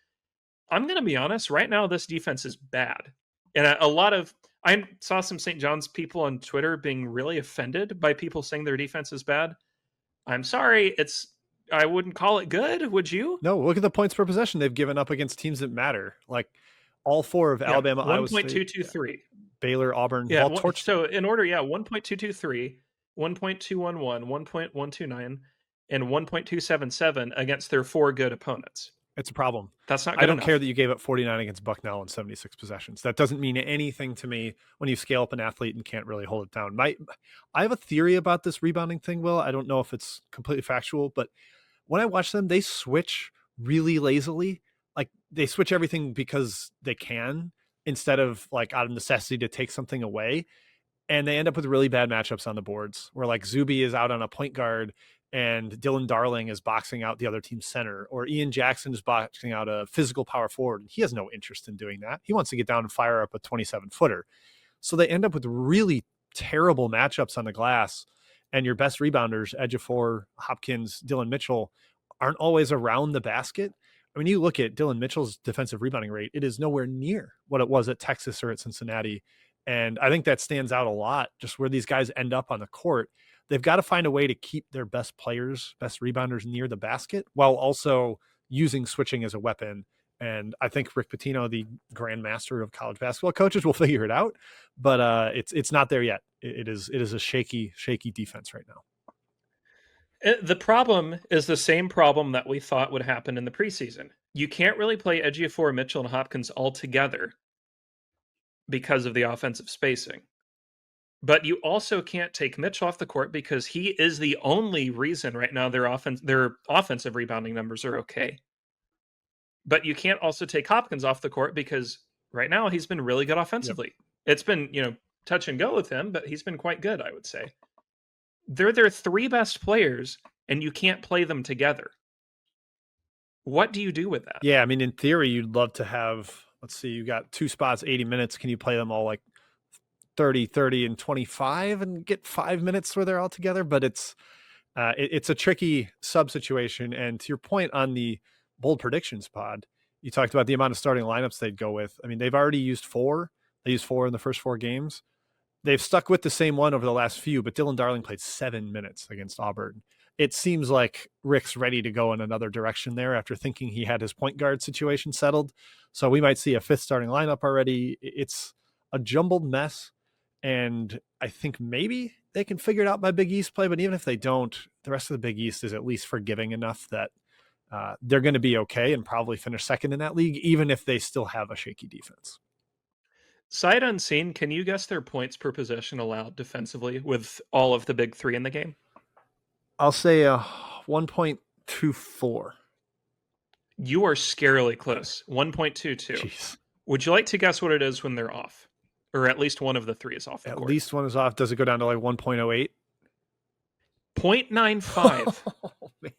I'm going to be honest, right now this defense is bad. And I saw some St. John's people on Twitter being really offended by people saying their defense is bad. I'm sorry, I wouldn't call it good, would you? No, look at the points per possession they've given up against teams that matter. Like all 4 of Alabama, Iowa State, 1.223. Baylor, Auburn. Yeah, so in order, 1.223, 1.211, 1.129, and 1.277 against their 4 good opponents. It's a problem. That's not good I don't enough. care that you gave up 49 against Bucknell in 76 possessions. That doesn't mean anything to me when you scale up an athlete and can't really hold it down. I have a theory about this rebounding thing, Will. I don't know if it's completely factual, but when I watch them, they switch really lazily. Like they switch everything because they can, instead of like out of necessity to take something away. And they end up with really bad matchups on the boards where like Zuby is out on a point guard and Dylan Darling is boxing out the other team's center, or Ian Jackson is boxing out a physical power forward. And he has no interest in doing that. He wants to get down and fire up a 27-footer. So they end up with really terrible matchups on the glass. And your best rebounders, Ejiofor, Hopkins, Dylan Mitchell, aren't always around the basket. I mean, you look at Dylan Mitchell's defensive rebounding rate, it is nowhere near what it was at Texas or at Cincinnati. And I think that stands out a lot, just where these guys end up on the court. They've got to find a way to keep their best players, best rebounders near the basket, while also using switching as a weapon And I think Rick Pitino, the grandmaster of college basketball coaches, will figure it out. But it's not there yet. It is a shaky defense right now. The problem is the same problem that we thought would happen in the preseason. You can't really play Ejiofor, Mitchell, and Hopkins all together because of the offensive spacing. But you also can't take Mitch off the court because he is the only reason right now their offensive rebounding numbers are okay. But you can't also take Hopkins off the court because right now he's been really good offensively. Yep. It's been, touch and go with him, but he's been quite good, I would say. They're their three best players, and you can't play them together. What do you do with that? Yeah, I mean, in theory, you'd love to have, let's see, you got 2 spots, 80 minutes. Can you play them all like 30, 30, and 25 and get 5 minutes where they're all together? But it's a tricky sub situation. And to your point on the bold predictions pod, you talked about the amount of starting lineups they'd go with. I mean, they've already used 4. They used 4 in the first 4 games. They've stuck with the same one over the last few, but Dylan Darling played 7 minutes against Auburn. It seems like Rick's ready to go in another direction there after thinking he had his point guard situation settled. So we might see a 5th starting lineup already. It's a jumbled mess. And I think maybe they can figure it out by Big East play, but even if they don't, the rest of the Big East is at least forgiving enough that they're going to be okay and probably finish second in that league, even if they still have a shaky defense. Sight unseen, can you guess their points per possession allowed defensively with all of the big 3 in the game? I'll say 1.24. You are scarily close. 1.22. Jeez. Would you like to guess what it is when they're off? Or at least one of the 3 is off the court. At least one is off. Does it go down to like 1.08? 0.95. Oh, man.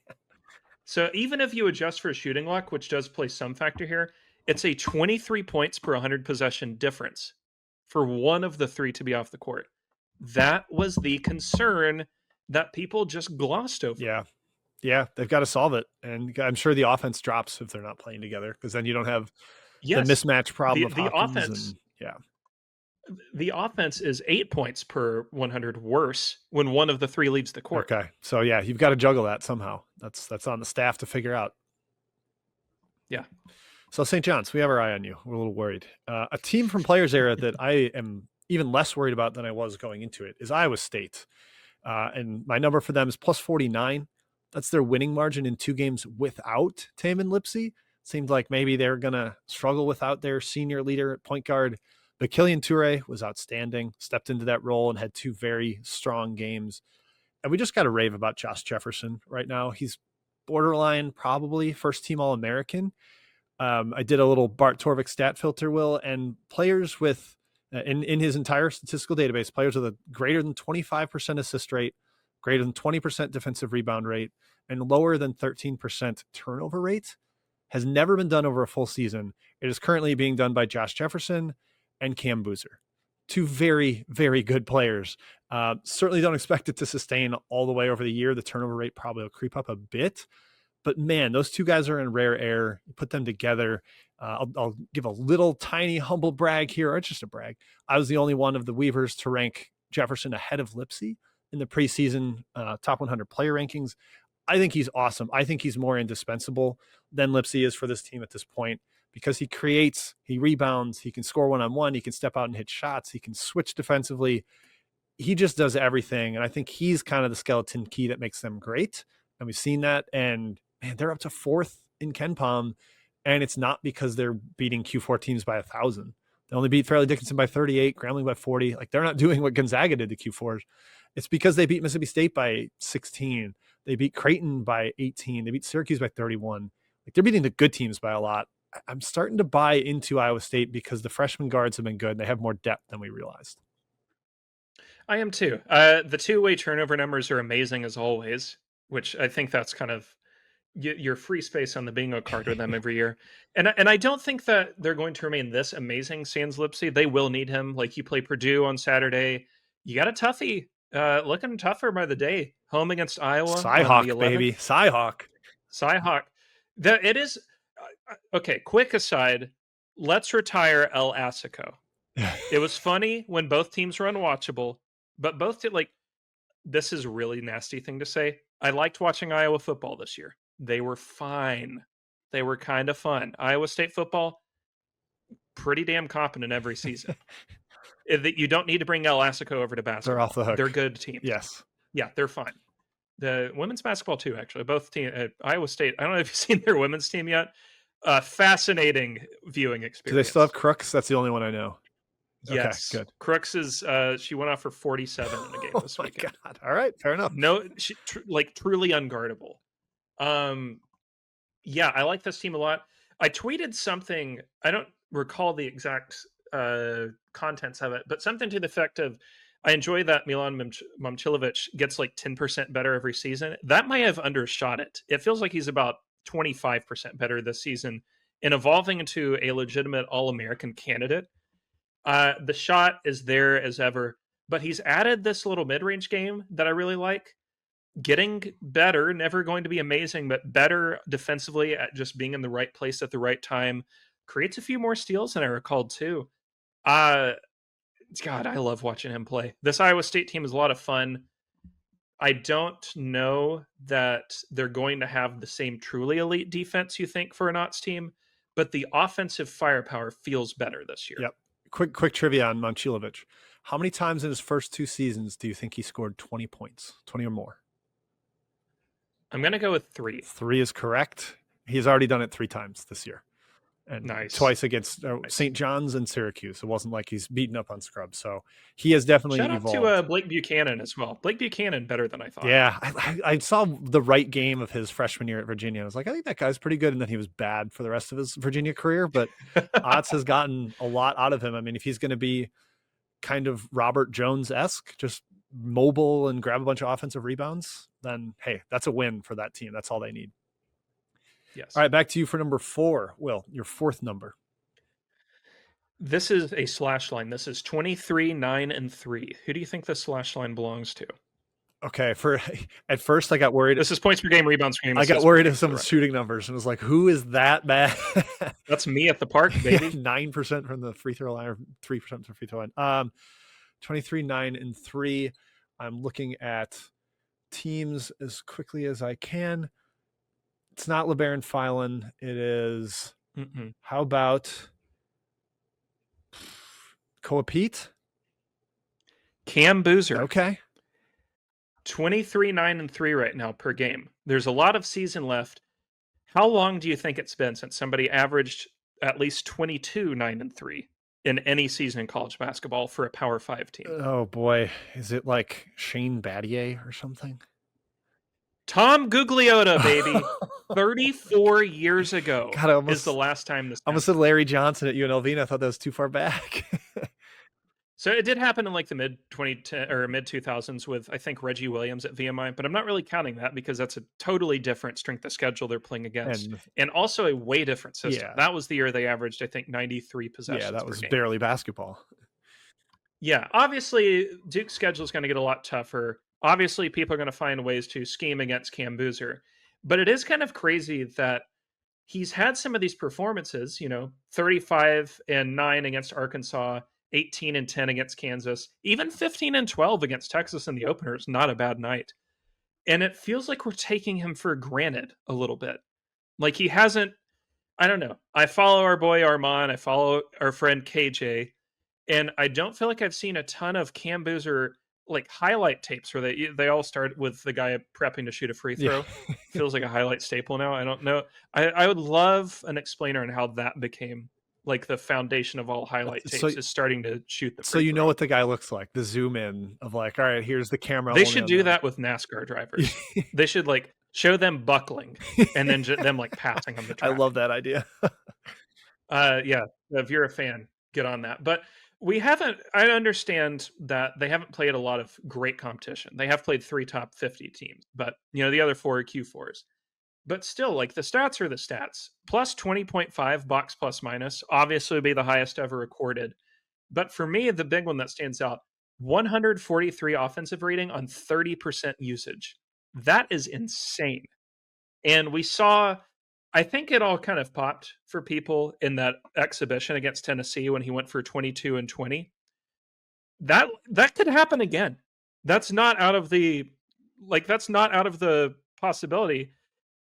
So even if you adjust for shooting luck, which does play some factor here, it's a 23 points per 100 possession difference for one of the 3 to be off the court. That was the concern that people just glossed over. Yeah, they've got to solve it. And I'm sure the offense drops if they're not playing together, because then you don't have the mismatch problem of the Hopkins. Offense. The offense is 8 points per 100 worse when one of the 3 leaves the court. Okay. So yeah, you've got to juggle that somehow. That's on the staff to figure out. Yeah. So St. John's, we have our eye on you. We're a little worried. A team from Players Era that I am even less worried about than I was going into it is Iowa State. And my number for them is plus 49. That's their winning margin in 2 games without Tamin Lipsey. Seemed like maybe they're going to struggle without their senior leader at point guard. But Killian Toure was outstanding, stepped into that role and had 2 very strong games. And we just got to rave about Josh Jefferson right now. He's borderline probably first-team All-American. I did a little Bart Torvik stat filter, Will, and players with, in his entire statistical database, players with a greater than 25% assist rate, greater than 20% defensive rebound rate, and lower than 13% turnover rate has never been done over a full season. It is currently being done by Josh Jefferson and Cam Boozer. 2 very, very good players. Certainly don't expect it to sustain all the way over the year. The turnover rate probably will creep up a bit. But man, those 2 guys are in rare air. You put them together. I'll give a little tiny humble brag here, or just a brag. I was the only one of the Weavers to rank Jefferson ahead of Lipsey in the preseason top 100 player rankings. I think he's awesome. I think he's more indispensable than Lipsey is for this team at this point, because he creates, he rebounds, he can score one-on-one, he can step out and hit shots, he can switch defensively. He just does everything. And I think he's kind of the skeleton key that makes them great. And we've seen that. And man, they're up to 4th in KenPom. And it's not because they're beating Q4 teams by 1,000. They only beat Fairleigh Dickinson by 38, Grambling by 40. Like, they're not doing what Gonzaga did to Q4s. It's because they beat Mississippi State by 16. They beat Creighton by 18. They beat Syracuse by 31. Like, they're beating the good teams by a lot. I'm starting to buy into Iowa State because the freshman guards have been good. And they have more depth than we realized. I am too. The 2-way turnover numbers are amazing as always, which I think that's kind of your free space on the bingo card with them every year. And I don't think that they're going to remain this amazing sans Lipsey. They will need him. Like, you play Purdue on Saturday. You got a toughie. Looking tougher by the day. Home against Iowa. Cyhawk, baby. Cyhawk. It is. Okay, quick aside. Let's retire El Asico. It was funny when both teams were unwatchable, but both did, like, this is a really nasty thing to say. I liked watching Iowa football this year. They were fine. They were kind of fun. Iowa State football, pretty damn competent every season. You don't need to bring El Assico over to basketball. They're off the hook. They're good teams. Yes. Yeah, they're fine. The women's basketball too, actually. Both teams. Iowa State. I don't know if you've seen their women's team yet. Fascinating viewing experience. Do they still have Crooks? That's the only one I know. Yes. Okay, good. Crooks is. She went off for 47 in a game this weekend. God. All right, fair enough. No, she truly unguardable. Yeah, I like this team a lot. I tweeted something. I don't recall the exact contents of it, but something to the effect of, I enjoy that Milan Momcilovic gets like 10% better every season. That might have undershot it. It feels like he's about 25% better this season and evolving into a legitimate All-American candidate. The shot is there as ever, but he's added this little mid-range game that I really like. Getting better, never going to be amazing, but better defensively at just being in the right place at the right time. Creates a few more steals than I recalled too. God, I love watching him play. This Iowa State team is a lot of fun. I don't know that they're going to have the same truly elite defense you think for a Knott's team, but the offensive firepower feels better this year. Yep. Quick trivia on Momcilovic. How many times in his first 2 seasons do you think he scored 20 points, 20 or more? I'm going to go with 3. 3 is correct. He's already done it 3 times this year. And nice. Twice against St. John's and Syracuse. It wasn't like he's beaten up on scrubs. So he has definitely evolved. Shout out to Blake Buchanan as well. Blake Buchanan better than I thought. Yeah, I saw the right game of his freshman year at Virginia. I was like, I think that guy's pretty good. And then he was bad for the rest of his Virginia career. But Otts has gotten a lot out of him. I mean, if he's going to be kind of Robert Jones-esque, just mobile and grab a bunch of offensive rebounds, then, hey, that's a win for that team. That's all they need. Yes. All right, back to you for number 4. Will, your 4th number. This is a slash line. This is 23, 9, and 3. Who do you think the slash line belongs to? Okay, at first I got worried. This is points per game, rebounds per game. I got worried of some shooting numbers and was like, who is that bad? That's me at the park, baby. 9% from the free throw line, or 3% from the free throw line. 23, 9, and 3. I'm looking at teams as quickly as I can. It's not LeBaron Filan. It is. How about Coapete? Cam Boozer. Okay. 23, 9, and 3 right now per game. There's a lot of season left. How long do you think it's been since somebody averaged at least 22, 9, and 3 in any season in college basketball for a Power 5 team? Oh, boy. Is it like Shane Battier or something? Tom Gugliotta, baby. 34 years ago is the last time this happened. I almost said Larry Johnson at UNLV, and I thought that was too far back. So it did happen in like the mid 2000s with, I think, Reggie Williams at VMI, but I'm not really counting that because that's a totally different strength of schedule they're playing against, and also a way different system. Yeah. That was the year they averaged, I think, 93 possessions. Yeah, that was per game. barely basketball. Yeah, obviously Duke's schedule is going to get a lot tougher. Obviously, people are going to find ways to scheme against Cam Boozer, but it is kind of crazy that he's had some of these performances, 35 and 9 against Arkansas, 18 and 10 against Kansas, even 15 and 12 against Texas in the opener is not a bad night. And it feels like we're taking him for granted a little bit. Like he hasn't, I don't know. I follow our boy Armand. I follow our friend KJ. And I don't feel like I've seen a ton of Cam Boozer like highlight tapes where they all start with the guy prepping to shoot a free throw. Yeah. Feels like a highlight staple now. I don't know. I would love an explainer on how that became like the foundation of all highlight tapes is starting to shoot the free so you throw. Know what the guy looks like, the zoom in of like, all right, here's the camera. They should do that with NASCAR drivers. They should like show them buckling and then them like passing on the track. I love that idea. Yeah, if you're a fan, get on that. But I understand that they haven't played a lot of great competition. They have played 3 top 50 teams, but the other 4 are Q4s. But still, like the stats are the stats. Plus 20.5 box plus minus, obviously would be the highest ever recorded. But for me, the big one that stands out, 143 offensive rating on 30% usage. That is insane. And we saw, I think it all kind of popped for people in that exhibition against Tennessee when he went for 22 and 20. That could happen again. That's not out of the possibility.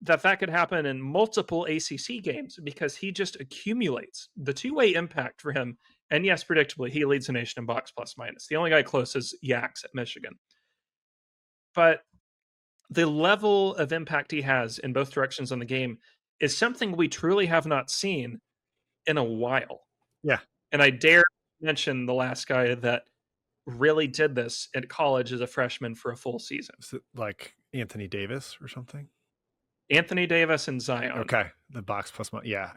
that could happen in multiple ACC games because he just accumulates the two-way impact for him. And yes, predictably, he leads the nation in box plus minus. The only guy close is Yaks at Michigan. But the level of impact he has in both directions on the game is something we truly have not seen in a while. Yeah. And I dare mention the last guy that really did this at college as a freshman for a full season. Is it like Anthony Davis or something? Anthony Davis and Zion. Okay. The box plus one. Yeah.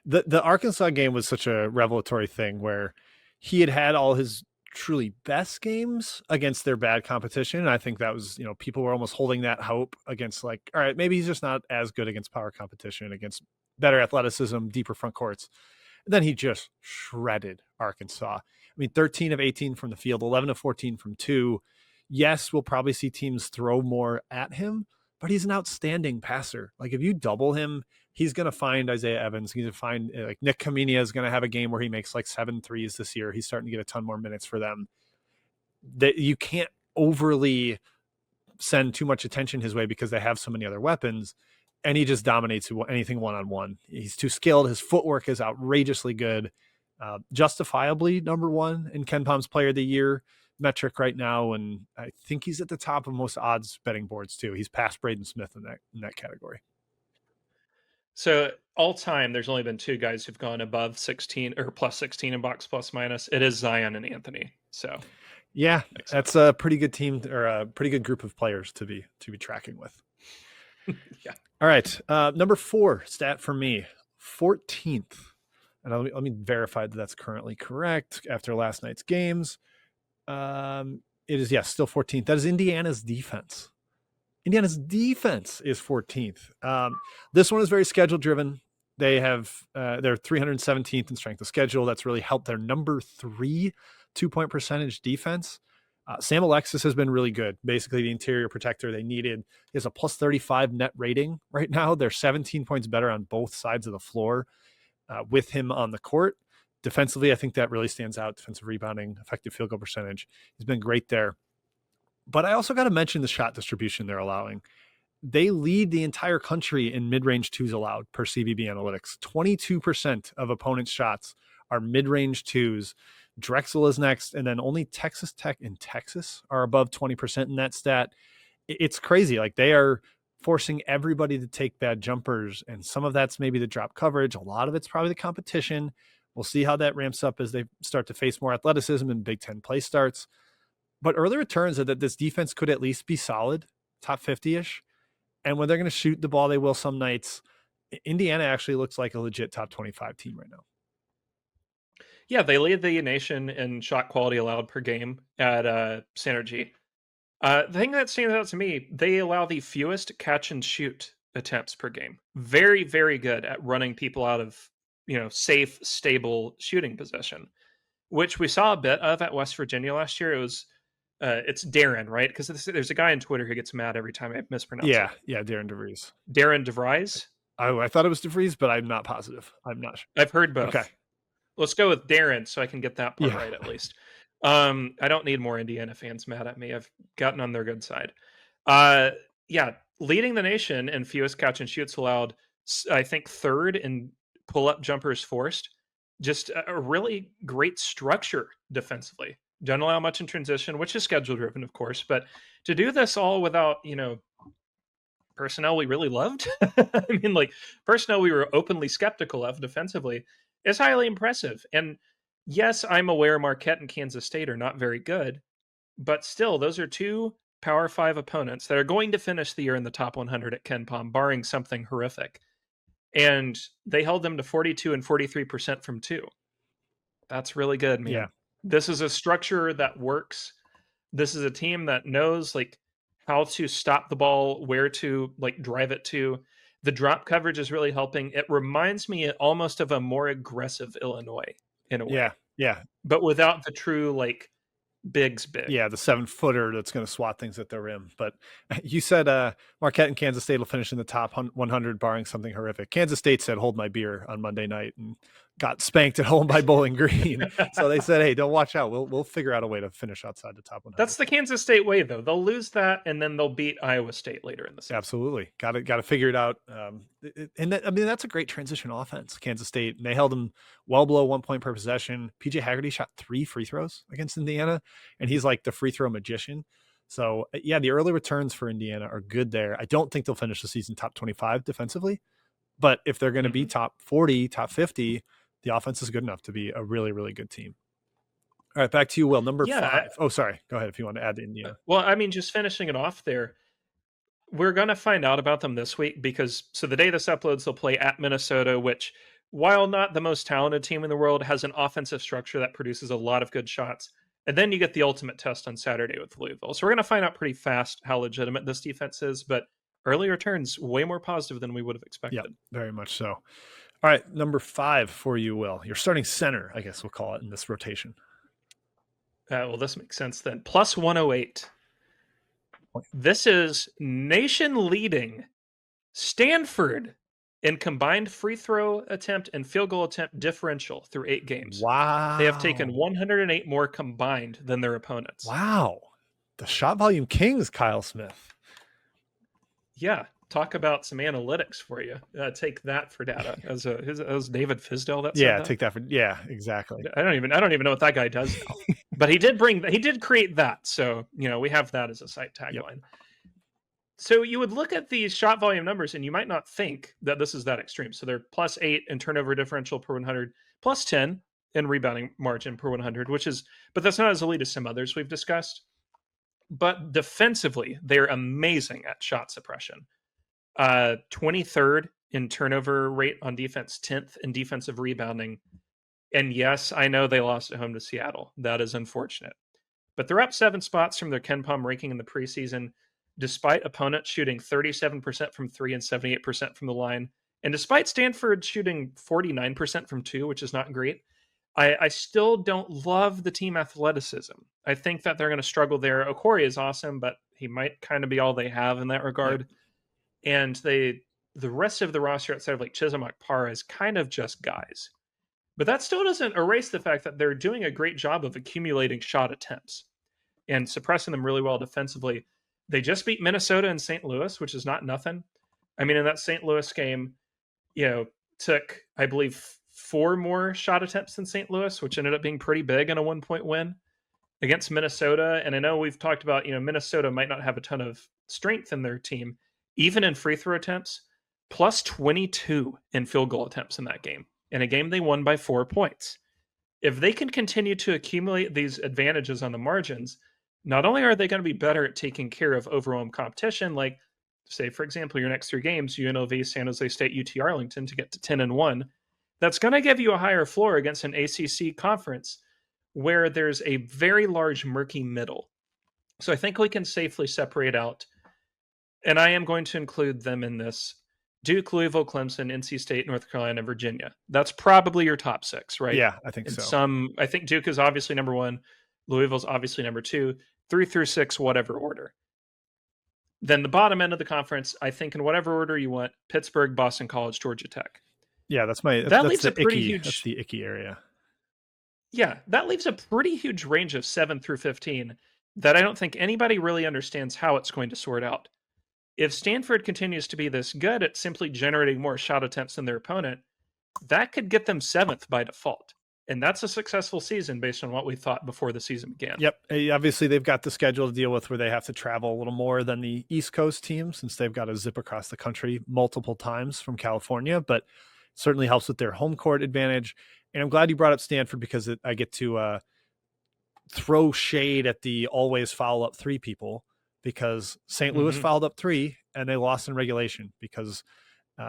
The Arkansas game was such a revelatory thing where he had all his truly best games against their bad competition. And I think that was, people were almost holding that hope against like, all right, maybe he's just not as good against power competition, against better athleticism, deeper front courts. And then he just shredded Arkansas. 13 of 18 from the field, 11 of 14 from two. Yes, we'll probably see teams throw more at him, but he's an outstanding passer. Like if you double him, he's going to find Isaiah Evans. He's going to find like Nick Kaminia is going to have a game where he makes like 7 threes this year. He's starting to get a ton more minutes for them. That you can't overly send too much attention his way because they have so many other weapons, and he just dominates anything one-on-one. He's too skilled. His footwork is outrageously good. Justifiably number one in KenPom's Player of the Year metric right now, and I think he's at the top of most odds betting boards too. He's past Braden Smith in that category. So all time, there's only been two guys who've gone above 16 or plus 16 in box plus minus. It is Zion and Anthony. So yeah, that's a pretty good team or a pretty good group of players to be tracking with. Yeah. All right. Number 4 stat for me, 14th. And let me verify that that's currently correct after last night's games. It is, yes, still 14th. That is Indiana's defense. Indiana's defense is 14th. This one is very schedule driven. They have they're 317th in strength of schedule. That's really helped their number 3 2-point percentage defense. Sam Alexis has been really good. Basically, the interior protector they needed. He has a plus 35 net rating right now. They're 17 points better on both sides of the floor with him on the court. Defensively, I think that really stands out. Defensive rebounding, effective field goal percentage. He's been great there. But I also got to mention the shot distribution they're allowing. They lead the entire country in mid-range twos allowed per CVB analytics. 22% of opponents' shots are mid-range twos. Drexel is next, and then only Texas Tech and Texas are above 20% in that stat. It's crazy. Like they are forcing everybody to take bad jumpers, and some of that's maybe the drop coverage. A lot of it's probably the competition. We'll see how that ramps up as they start to face more athleticism and Big Ten play starts. But early returns are that this defense could at least be solid, top 50-ish. And when they're going to shoot the ball, they will some nights. Indiana actually looks like a legit top 25 team right now. Yeah, they lead the nation in shot quality allowed per game at Synergy. The thing that stands out to me, they allow the fewest catch and shoot attempts per game. Very, very good at running people out of, safe, stable shooting position, which we saw a bit of at West Virginia last year. It was, it's Darren, right? Because there's a guy on Twitter who gets mad every time I mispronounce it. Yeah, Darren DeVries. Darren DeVries? Oh, I thought it was DeVries, but I'm not positive. I'm not sure. I've heard both. Okay. Let's go with Darren so I can get that part right at least. I don't need more Indiana fans mad at me. I've gotten on their good side. Leading the nation in fewest catch and shoots allowed, I think third in pull-up jumpers forced. Just a really great structure defensively. Don't allow much in transition, which is schedule-driven, of course. But to do this all without, personnel we really loved. Personnel we were openly skeptical of defensively is highly impressive. And yes, I'm aware Marquette and Kansas State are not very good, but still, those are two Power 5 opponents that are going to finish the year in the top 100 at KenPom, barring something horrific. And they held them to 42 and 43% from two. That's really good, man. Yeah. This is a structure that works. This is a team that knows how to stop the ball, where to drive it to. The drop coverage is really helping. It reminds me almost of a more aggressive Illinois in a way. Yeah. But without the true bigs big. Yeah, the 7-footer that's going to swat things at the rim. But you said Marquette and Kansas State will finish in the top 100 barring something horrific. Kansas State said hold my beer on Monday night, and got spanked at home by Bowling Green. So they said, hey, don't watch out. We'll figure out a way to finish outside the top 100. That's the Kansas State way, though. They'll lose that, and then they'll beat Iowa State later in the season. Absolutely. Got to figure it out. And that's a great transition offense, Kansas State. And they held them well below 1 point per possession. PJ Haggerty shot 3 free throws against Indiana, and he's like the free throw magician. So, yeah, the early returns for Indiana are good there. I don't think they'll finish the season top 25 defensively, but if they're going to be top 40, top 50, the offense is good enough to be a really, really good team. All right, back to you, Will. Number 5. Oh, sorry. Go ahead if you want to add Indiana. Well, I mean, just finishing it off there, we're going to find out about them this week because, so the day this uploads, they'll play at Minnesota, which, while not the most talented team in the world, has an offensive structure that produces a lot of good shots. And then you get the ultimate test on Saturday with Louisville. So we're going to find out pretty fast how legitimate this defense is, but early returns way more positive than we would have expected. Yep, very much so. All right, number 5 for you, Will. Your starting center, I guess we'll call it in this rotation. Well, this makes sense then. Plus 108. This is nation-leading Stanford in combined free throw attempt and field goal attempt differential through 8 games. Wow. They have taken 108 more combined than their opponents. Wow. The shot volume kings, Kyle Smith. Yeah. Talk about some analytics for you. Take that for data. As David Fisdale that said that? Take that for exactly. I don't even know what that guy does now. But he did create that. So, we have that as a site tagline. Yep. So you would look at these shot volume numbers and you might not think that this is that extreme. So they're plus 8 in turnover differential per 100, plus 10 in rebounding margin per 100, but that's not as elite as some others we've discussed. But defensively, they're amazing at shot suppression. 23rd in turnover rate on defense, 10th in defensive rebounding. And yes, I know they lost at home to Seattle. That is unfortunate. But they're up 7 spots from their KenPom ranking in the preseason, despite opponents shooting 37% from 3 and 78% from the line. And despite Stanford shooting 49% from 2, which is not great, I still don't love the team athleticism. I think that they're going to struggle there. Okori is awesome, but he might kind of be all they have in that regard. Yeah. And the rest of the roster outside of like Chisholm Akpara is kind of just guys. But that still doesn't erase the fact that they're doing a great job of accumulating shot attempts and suppressing them really well defensively. They just beat Minnesota and St. Louis, which is not nothing. I mean, in that St. Louis game, took, I believe, 4 more shot attempts than St. Louis, which ended up being pretty big in a 1-point win against Minnesota. And I know we've talked about, Minnesota might not have a ton of strength in their team, even in free throw attempts, plus 22 in field goal attempts in that game, in a game they won by 4 points. If they can continue to accumulate these advantages on the margins, not only are they going to be better at taking care of overwhelmed competition, like, say, for example, your next 3 games, UNLV, San Jose State, UT Arlington, to get to 10-1, that's going to give you a higher floor against an ACC conference where there's a very large murky middle. So I think we can safely separate out, and I am going to include them in this, Duke, Louisville, Clemson, NC State, North Carolina, Virginia. That's probably your top 6, right? Yeah, I think so. I think Duke is obviously number 1. Louisville's obviously number 2, 3 through 6, whatever order. Then the bottom end of the conference, I think in whatever order you want, Pittsburgh, Boston College, Georgia Tech. Yeah, that's the icky area. Yeah, that leaves a pretty huge range of 7 through 15 that I don't think anybody really understands how it's going to sort out. If Stanford continues to be this good at simply generating more shot attempts than their opponent, that could get them 7th by default. And that's a successful season based on what we thought before the season began. Yep. Obviously, they've got the schedule to deal with where they have to travel a little more than the East Coast team, since they've got to zip across the country multiple times from California, but certainly helps with their home court advantage. And I'm glad you brought up Stanford because I get to throw shade at the always foul up 3 people, because St. Louis fouled up 3 and they lost in regulation because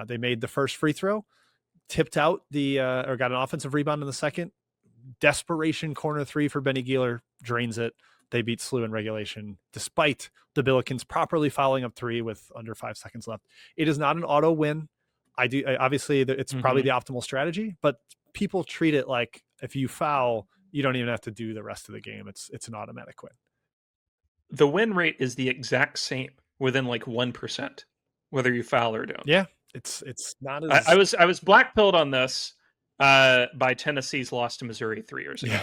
they made the first free throw, tipped out or got an offensive rebound in the second. Desperation corner 3 for Benny Gieler, drains it. They beat SLU in regulation, despite the Billikens properly fouling up 3 with under 5 seconds left. It is not an auto win. Obviously, it's probably the optimal strategy, but people treat it like if you foul, you don't even have to do the rest of the game. It's an automatic win. The win rate is the exact same within like 1%, whether you foul or don't. Yeah, it's not as... I was blackpilled on this By Tennessee's loss to Missouri 3 years ago.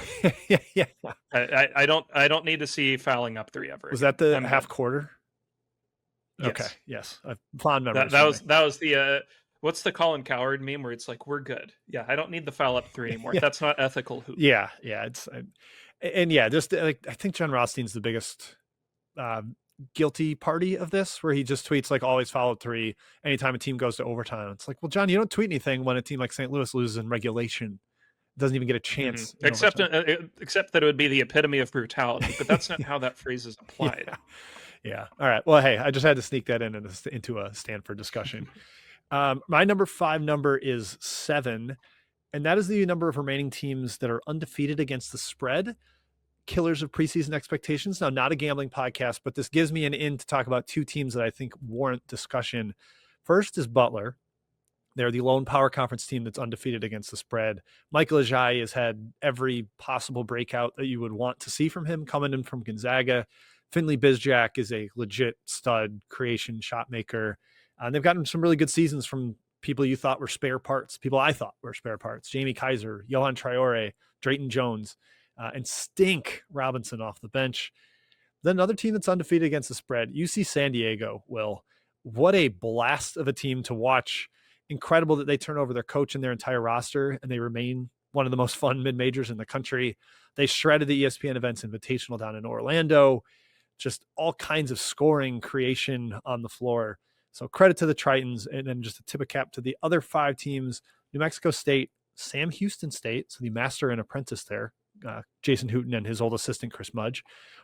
Yeah. I don't need to see fouling up 3 ever. Was again. that the I'm half good. quarter? Yes. Okay. Yes. Fond memories. That was the what's the Colin Cowherd meme where it's like, we're good. Yeah, I don't need the foul up 3 anymore. Yeah. That's not ethical hoop. Yeah. And yeah, just like I think John Rothstein's the biggest guilty party of this, where he just tweets like always foul at 3 anytime a team goes to overtime. It's like, well, John, you don't tweet anything when a team like St. Louis loses in regulation. Doesn't even get a chance. Except that it would be the epitome of brutality, but that's not how that phrase is applied. Yeah. All right. Well, hey, I just had to sneak that into a Stanford discussion. My number 5 number is 7, and that is the number of remaining teams that are undefeated against the spread. Killers of preseason expectations. Now, not a gambling podcast, but this gives me an in to talk about 2 teams that I think warrant discussion. First is Butler. They're the lone power conference team that's undefeated against the spread. Michael Ajayi has had every possible breakout that you would want to see from him coming in from Gonzaga. Finley Bizjack is a legit stud creation shot maker. And they've gotten some really good seasons from people you thought were spare parts, people I thought were spare parts. Jamie Kaiser, Johan Traore, Drayton Jones, and Stink Robinson off the bench. Then another team that's undefeated against the spread, UC San Diego, Will. What a blast of a team to watch. Incredible that they turn over their coach and their entire roster, and they remain one of the most fun mid-majors in the country. They shredded the ESPN Events Invitational down in Orlando. Just all kinds of scoring creation on the floor. So credit to the Tritons, and then just a tip of cap to the other 5 teams. New Mexico State, Sam Houston State, so the master and apprentice there, Jason Hooten and his old assistant, Chris Mudge.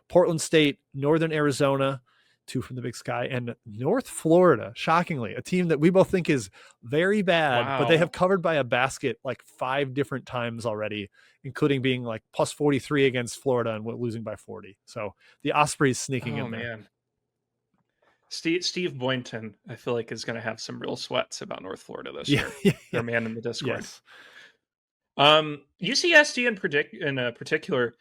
Portland State, Northern Arizona, 2 from the Big Sky, and North Florida, shockingly, a team that we both think is very bad, but they have covered by a basket like 5 different times already, including being like plus 43 against Florida and losing by 40. So the Ospreys sneaking in there. Man. Steve Boynton, I feel like, is going to have some real sweats about North Florida this year. Their man in the Discord. Yes. UCSD in particular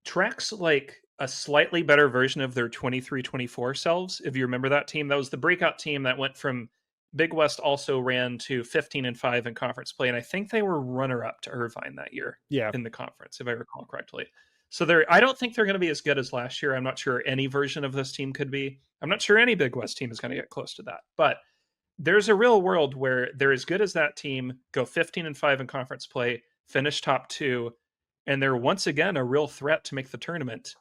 tracks like a slightly better version of their 23-24 selves. If you remember that team, that was the breakout team that went from Big West, also ran to 15-5 in conference play. And I think they were runner up to Irvine that year in the conference, if I recall correctly. So I don't think they're going to be as good as last year. I'm not sure any version of this team could be. I'm not sure any Big West team is going to get close to that. But there's a real world where they're as good as that team, go 15-5 in conference play, finish top 2, and they're once again a real threat to make the tournament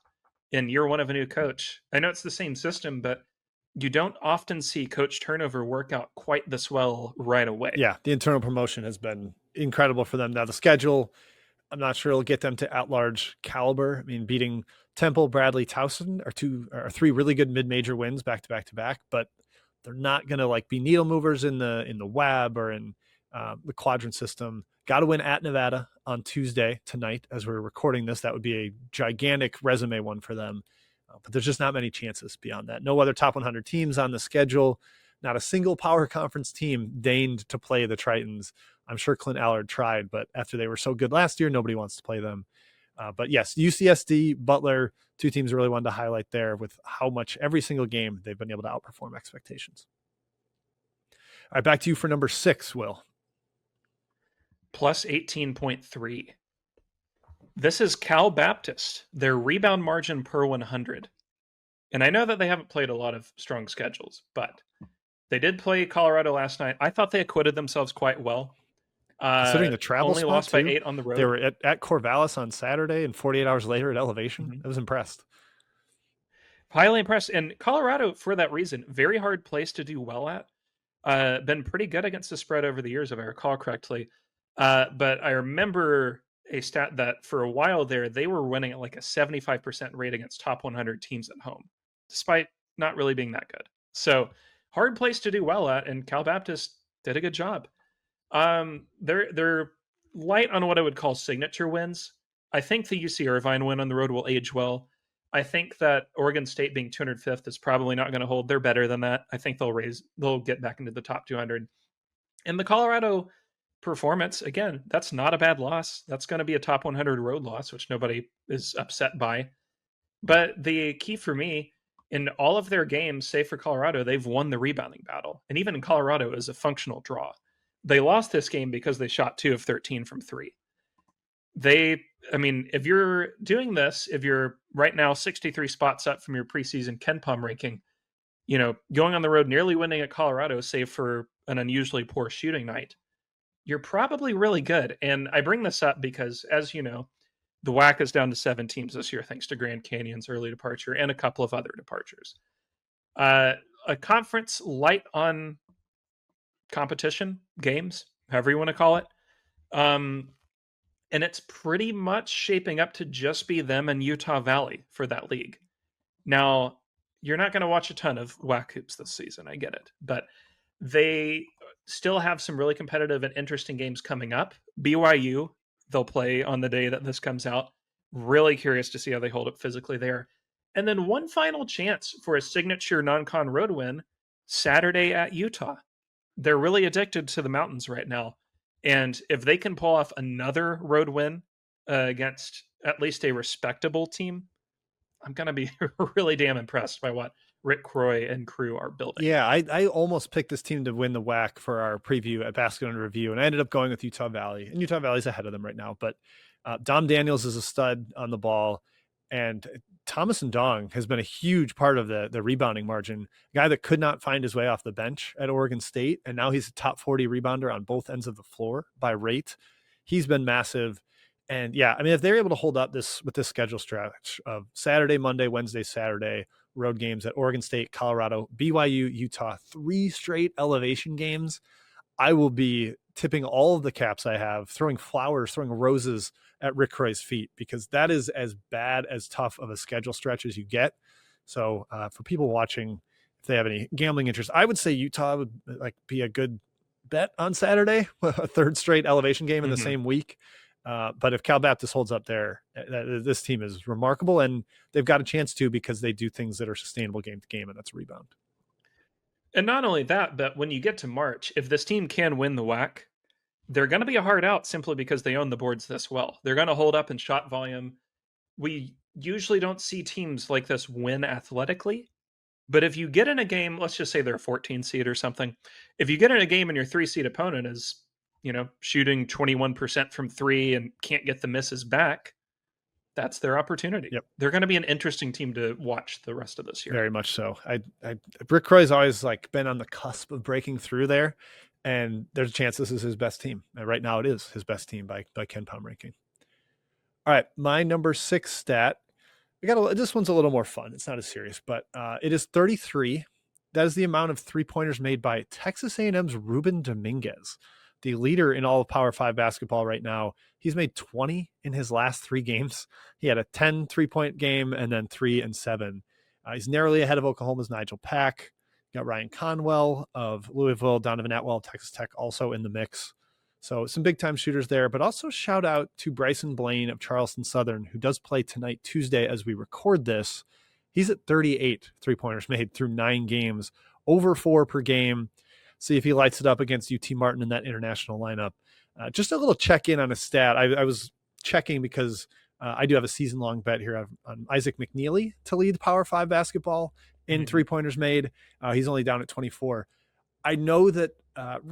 in year 1 of a new coach. I know it's the same system, but you don't often see coach turnover work out quite this well right away. Yeah, the internal promotion has been incredible for them. Now the schedule, I'm not sure it'll get them to at-large caliber. I mean, beating Temple, Bradley, Towson are 3 really good mid-major wins back to back, but they're not going to like be needle movers in the WAB or in the quadrant system. Got to win at Nevada on Tuesday tonight as we're recording this. That would be a gigantic resume one for them. But there's just not many chances beyond that. No other top 100 teams on the schedule. Not a single power conference team deigned to play the Tritons. I'm sure Clint Allard tried, but after they were so good last year, nobody wants to play them. But yes, UCSD, Butler, 2 teams really wanted to highlight there with how much every single game they've been able to outperform expectations. All right, back to you for number 6, Will. Plus 18.3. This is Cal Baptist, their rebound margin per 100. And I know that they haven't played a lot of strong schedules, but they did play Colorado last night. I thought they acquitted themselves quite well. Considering the travel only spot lost too, by 8 on the road. They were at Corvallis on Saturday and 48 hours later at Elevation. Mm-hmm. I was impressed. Highly impressed. And Colorado, for that reason, very hard place to do well at. Been pretty good against the spread over the years, if I recall correctly. But I remember a stat that for a while there, they were winning at like a 75% rate against top 100 teams at home, despite not really being that good. So hard place to do well at, and Cal Baptist did a good job. They're light on what I would call signature wins. I think the UC Irvine win on the road will age well. I think that Oregon State being 205th is probably not going to hold. They're better than that. I think they'll get back into the top 200. And the Colorado performance, again, that's not a bad loss. That's going to be a top 100 road loss, which nobody is upset by. But the key for me, in all of their games, save for Colorado, they've won the rebounding battle. And even in Colorado is a functional draw. They lost this game because they shot 2 of 13 from 3. If you're doing this, if you're right now 63 spots up from your preseason KenPom ranking, going on the road, nearly winning at Colorado, save for an unusually poor shooting night, you're probably really good. And I bring this up because, as you know, the WAC is down to 7 teams this year, thanks to Grand Canyon's early departure and a couple of other departures. A conference light on competition, games, however you want to call it. And it's pretty much shaping up to just be them and Utah Valley for that league. Now, you're not going to watch a ton of WAC hoops this season. I get it. But they still have some really competitive and interesting games coming up. BYU, they'll play on the day that this comes out. Really curious to see how they hold up physically there. And then one final chance for a signature non-con road win Saturday at Utah. They're really addicted to the mountains right now. And if they can pull off another road win against at least a respectable team, I'm going to be really damn impressed by what Rick Croy and crew are building. Yeah, I almost picked this team to win the WAC for our preview at Basket Under Review, and I ended up going with Utah Valley. And Utah Valley's ahead of them right now. But Dom Daniels is a stud on the ball, and Thomas and Dong has been a huge part of the rebounding margin. A guy that could not find his way off the bench at Oregon State, and now he's a top 40 rebounder on both ends of the floor by rate. He's been massive. And yeah, if they're able to hold up this schedule stretch of Saturday, Monday, Wednesday, Saturday, road games at Oregon State, Colorado, BYU, Utah, 3 straight elevation games, I will be tipping all of the caps I have, throwing flowers, throwing roses at Rick Croy's feet, because that is as bad as tough of a schedule stretch as you get. So for people watching, if they have any gambling interest, I would say Utah would be a good bet on Saturday, a 3rd straight elevation game in the same week. But if Cal Baptist holds up there, this team is remarkable, and they've got a chance to, because they do things that are sustainable game to game, and that's rebound. And not only that, but when you get to March, if this team can win the WAC, they're going to be a hard out simply because they own the boards this well. They're going to hold up in shot volume. We usually don't see teams like this win athletically, but if you get in a game, let's just say they're a 14 seed or something. If you get in a game and your 3-seed opponent is, shooting 21% from 3 and can't get the misses back, that's their opportunity. Yep. They're going to be an interesting team to watch the rest of this year. Very much so. Rick Croy's always been on the cusp of breaking through there, and there's a chance this is his best team. And right now it is his best team by KenPom ranking. All right, my number 6 stat. This one's a little more fun. It's not as serious, but it is 33. That is the amount of 3-pointers made by Texas A&M's Ruben Dominguez, the leader in all of Power 5 basketball right now. He's made 20 in his last 3 games. He had a 10 3-point game and then 3 and 7. He's narrowly ahead of Oklahoma's Nigel Pack. Got Ryan Conwell of Louisville, Donovan Atwell of Texas Tech also in the mix. So some big time shooters there, but also shout out to Brycen Blaine of Charleston Southern, who does play tonight, Tuesday, as we record this. He's at 38 3-pointers made through 9 games, over 4 per game. See if he lights it up against UT Martin in that international lineup. Just a little check-in on a stat. I was checking because I do have a season-long bet here on Isaac McNeely to lead Power 5 basketball in 3-pointers made. He's only down at 24. I know that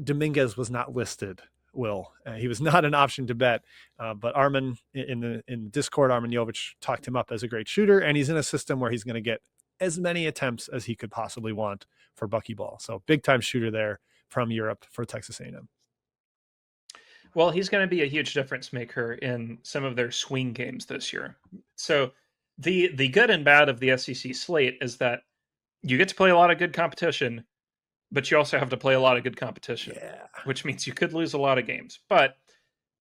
Dominguez was not listed, Will. He was not an option to bet, but Armin in Discord, Armin Jovic talked him up as a great shooter, and he's in a system where he's going to get as many attempts as he could possibly want for buckyball. So big time shooter there from Europe for Texas A&M. Well, he's going to be a huge difference maker in some of their swing games this year. So the good and bad of the SEC slate is that you get to play a lot of good competition, but you also have to play a lot of good competition, which means you could lose a lot of games. But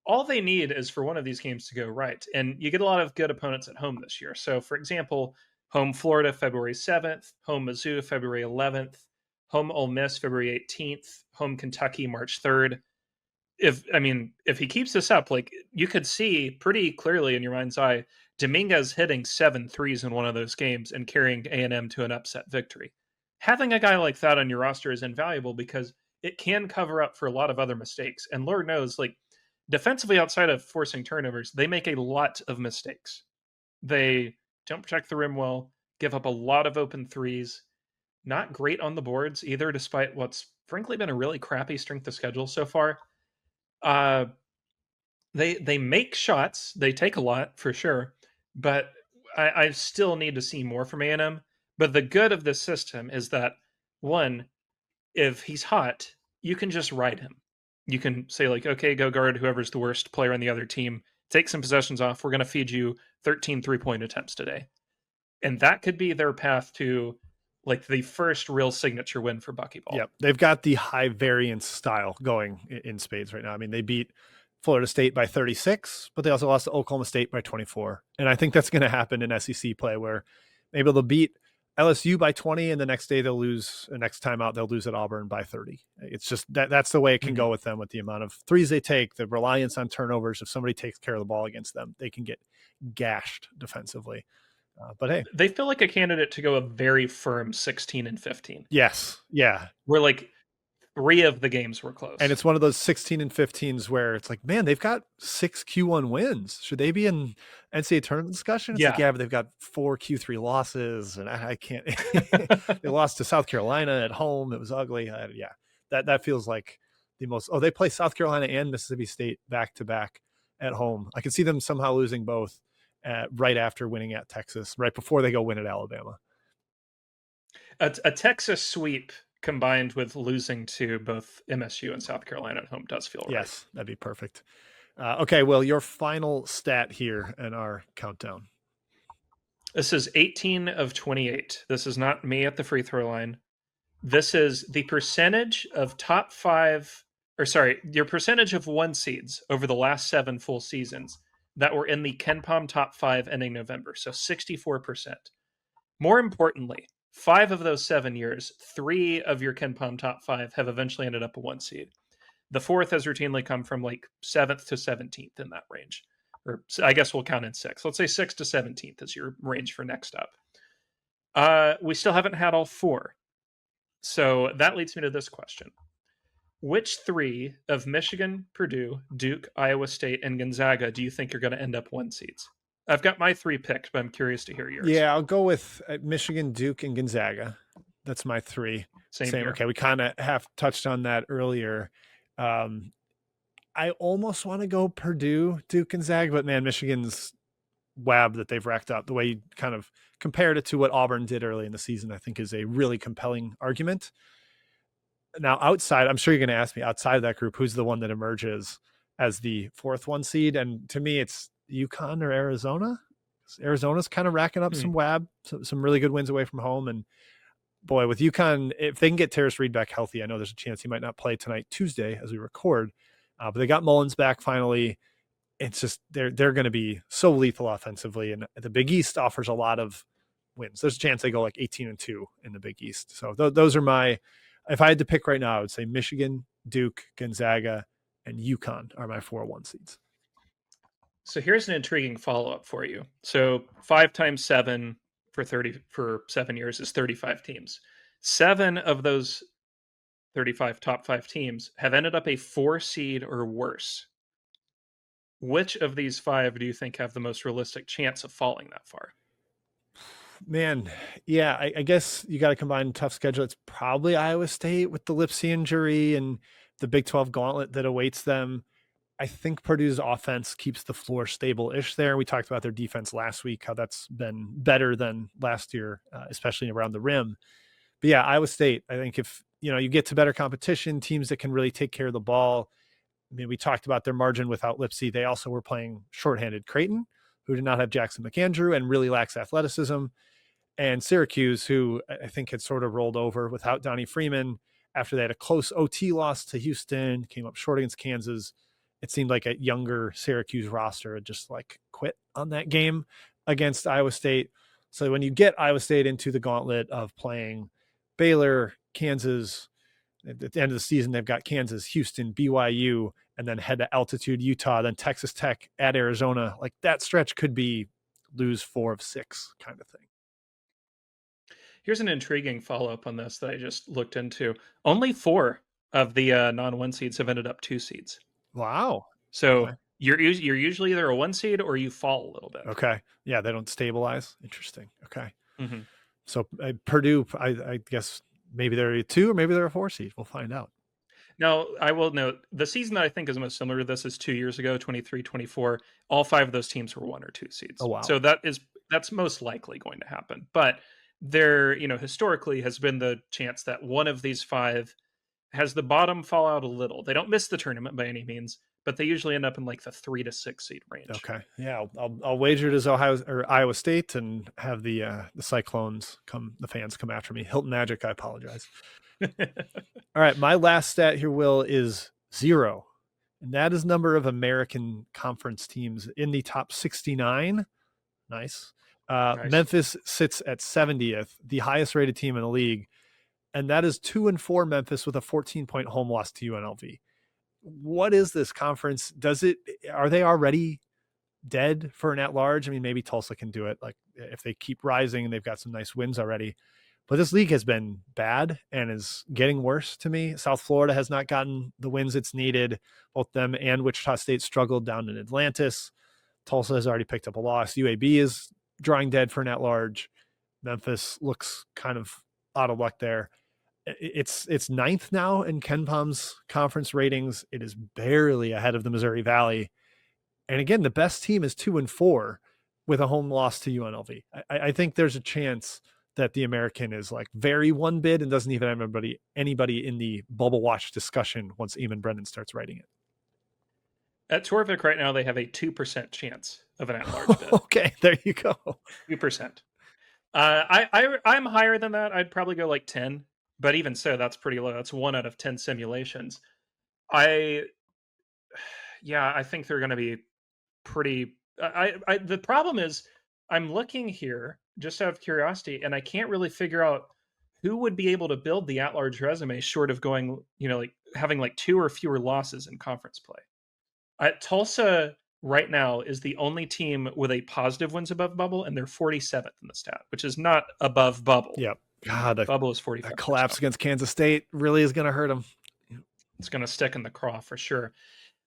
all they need is for one of these games to go right. And you get a lot of good opponents at home this year. So, for example, home Florida, February 7th, home Mizzou, February 11th, home Ole Miss, February 18th, home Kentucky, March 3rd. If he keeps this up, you could see pretty clearly in your mind's eye, Dominguez hitting 7 threes in one of those games and carrying A&M to an upset victory. Having a guy like that on your roster is invaluable because it can cover up for a lot of other mistakes. And Lord knows, defensively outside of forcing turnovers, they make a lot of mistakes. They don't protect the rim well, give up a lot of open threes, not great on the boards either, despite what's frankly been a really crappy strength of schedule so far. They make shots, they take a lot for sure, but I still need to see more from A&M. But the good of this system is that, one, if he's hot, you can just ride him. You can say, like, okay, go guard whoever's the worst player on the other team, take some possessions off. We're going to feed you 13 3-point attempts today. And that could be their path to, like, the first real signature win for Buckyball. Yep. They've got the high variance style going in spades right now. I mean, they beat Florida State by 36, but they also lost to Oklahoma State by 24. And I think that's going to happen in SEC play, where maybe they'll beat LSU by 20, and the next day they'll lose. The next time out, they'll lose at Auburn by 30. It's just that's the way it can go with them, with the amount of threes they take, the reliance on turnovers. If somebody takes care of the ball against them, they can get gashed defensively. But hey, they feel like a candidate to go a very firm 16-15. Yes. Yeah. We're like, 3 of the games were close. And it's one of those 16 and 15s where it's like, man, they've got 6 Q1 wins. Should they be in NCAA tournament discussion? It's like, yeah, but they've got 4 Q3 losses, and I can't. They lost to South Carolina at home. It was ugly. Yeah, that feels like the most. Oh, they play South Carolina and Mississippi State back to back at home. I can see them somehow losing both right after winning at Texas, right before they go win at Alabama. A Texas sweep combined with losing to both MSU and South Carolina at home does feel right. Yes, that'd be perfect. Okay, well, your final stat here in our countdown. This is 18 of 28. This is not me at the free throw line. This is the percentage of your percentage of 1 seeds over the last 7 full seasons that were in the KenPom top 5 ending November. So 64%. More importantly, 5 of those 7 years, 3 of your KenPom top 5 have eventually ended up a 1 seed. The 4th has routinely come from like 7th to 17th in that range. Or I guess we'll count in 6. Let's say 6th to 17th is your range for next up. We still haven't had all 4. So that leads me to this question. Which 3 of Michigan, Purdue, Duke, Iowa State, and Gonzaga do you think are going to end up 1 seeds? I've got my 3 picked, but I'm curious to hear yours. Yeah, I'll go with Michigan, Duke, and Gonzaga. That's my 3. Same. Okay, we kind of have touched on that earlier. I almost want to go Purdue, Duke, Gonzaga, but man, Michigan's web that they've racked up, the way you kind of compared it to what Auburn did early in the season, I think is a really compelling argument. Now, outside, I'm sure you're going to ask me, outside of that group, who's the one that emerges as the 4th 1 seed? And to me, it's UConn or Arizona. Arizona's kind of racking up some web, some really good wins away from home. And boy, with UConn, if they can get Terrace Reed back healthy, I know there's a chance he might not play tonight, Tuesday, as we record. But they got Mullins back finally. It's just they're going to be so lethal offensively, and the Big East offers a lot of wins. There's a chance they go like 18-2 in the Big East. So those are my. If I had to pick right now, I would say Michigan, Duke, Gonzaga, and UConn are my 4-1 seeds. So here's an intriguing follow-up for you. So 5 times 7 for 7 years is 35 teams. 7 of those 35 top 5 teams have ended up a 4 seed or worse. Which of these 5 do you think have the most realistic chance of falling that far? Man, yeah, I guess you got to combine tough schedule. It's probably Iowa State with the Lipsey injury and the Big 12 gauntlet that awaits them. I think Purdue's offense keeps the floor stable-ish there. We talked about their defense last week, how that's been better than last year, especially around the rim. But yeah, Iowa State, I think if you get to better competition, teams that can really take care of the ball. I mean, we talked about their margin without Lipsey. They also were playing shorthanded Creighton, who did not have Jackson McAndrew and really lacks athleticism. And Syracuse, who I think had sort of rolled over without Donnie Freeman after they had a close OT loss to Houston, came up short against Kansas. It seemed like a younger Syracuse roster had just like quit on that game against Iowa State. So when you get Iowa State into the gauntlet of playing Baylor, Kansas, at the end of the season, they've got Kansas, Houston, BYU, and then head to altitude Utah, then Texas Tech at Arizona. Like that stretch could be lose 4 of 6 kind of thing. Here's an intriguing follow-up on this that I just looked into. Only 4 of the non-1 seeds have ended up 2 seeds. Wow. So okay. You're usually either a 1 seed or you fall a little bit. Okay. Yeah, they don't stabilize. Interesting. Okay. Mm-hmm. So Purdue, I guess maybe they're a 2 or maybe they're a 4 seed. We'll find out. Now, I will note the season that I think is most similar to this is 2 years ago, 23, 24. All 5 of those teams were 1 or 2 seeds. Oh, wow. So that's most likely going to happen. But there, historically has been the chance that one of these 5 has the bottom fall out a little. They don't miss the tournament by any means, but they usually end up in like the 3 to 6 seed range. Okay. Yeah, I'll wager it as Iowa State and have the Cyclones the fans come after me. Hilton Magic, I apologize. All right, my last stat here, Will, is 0. And that is number of American Conference teams in the top 69. Nice. Nice. Memphis sits at 70th, the highest rated team in the league. And that is 2-4 Memphis with a 14-point home loss to UNLV. What is this conference? Are they already dead for an at-large? I mean, maybe Tulsa can do it. Like if they keep rising and they've got some nice wins already. But this league has been bad and is getting worse to me. South Florida has not gotten the wins it's needed. Both them and Wichita State struggled down in Atlantis. Tulsa has already picked up a loss. UAB is drawing dead for an at-large. Memphis looks kind of out of luck there. It's 9th now in KenPom's conference ratings. It is barely ahead of the Missouri Valley. And again, the best team is 2-4 with a home loss to UNLV. I think there's a chance that the American is like very one bid and doesn't even have anybody in the bubble watch discussion once Eamon Brennan starts writing it. At Torvik right now, they have a 2% chance of an at-large bid. Okay, there you go. 2%. I'm higher than that. I'd probably go like 10, but even so, that's pretty low. That's 1 out of 10 simulations. I think they're going to be pretty. The problem is, I'm looking here just out of curiosity, and I can't really figure out who would be able to build the at-large resume short of going, like having like 2 or fewer losses in conference play. Tulsa right now is the only team with a positive wins above bubble, and they're 47th in the stat, which is not above bubble. Yep. God, bubble is 45. A collapse against Kansas State really is going to hurt them. It's going to stick in the craw for sure.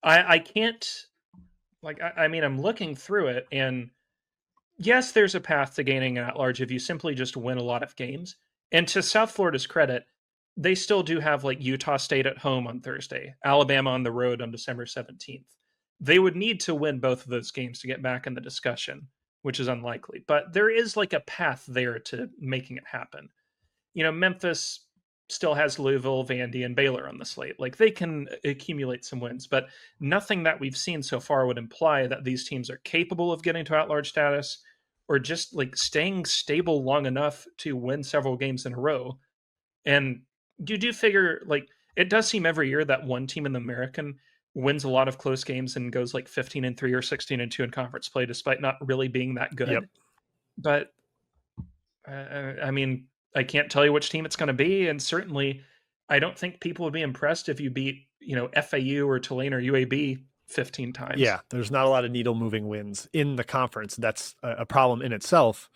I can't, I'm looking through it, and yes, there's a path to gaining an at-large if you simply just win a lot of games. And to South Florida's credit, they still do have like Utah State at home on Thursday, Alabama on the road on December 17th. They would need to win both of those games to get back in the discussion, which is unlikely. But there is like a path there to making it happen. Memphis still has Louisville, Vandy, and Baylor on the slate. Like they can accumulate some wins, but nothing that we've seen so far would imply that these teams are capable of getting to at-large status or just like staying stable long enough to win several games in a row. And you do figure like it does seem every year that one team in the American wins a lot of close games and goes like 15-3 or 16-2 in conference play, despite not really being that good. Yep. But I can't tell you which team it's going to be. And certainly I don't think people would be impressed if you beat, FAU or Tulane or UAB 15 times. Yeah. There's not a lot of needle moving wins in the conference. That's a problem in itself.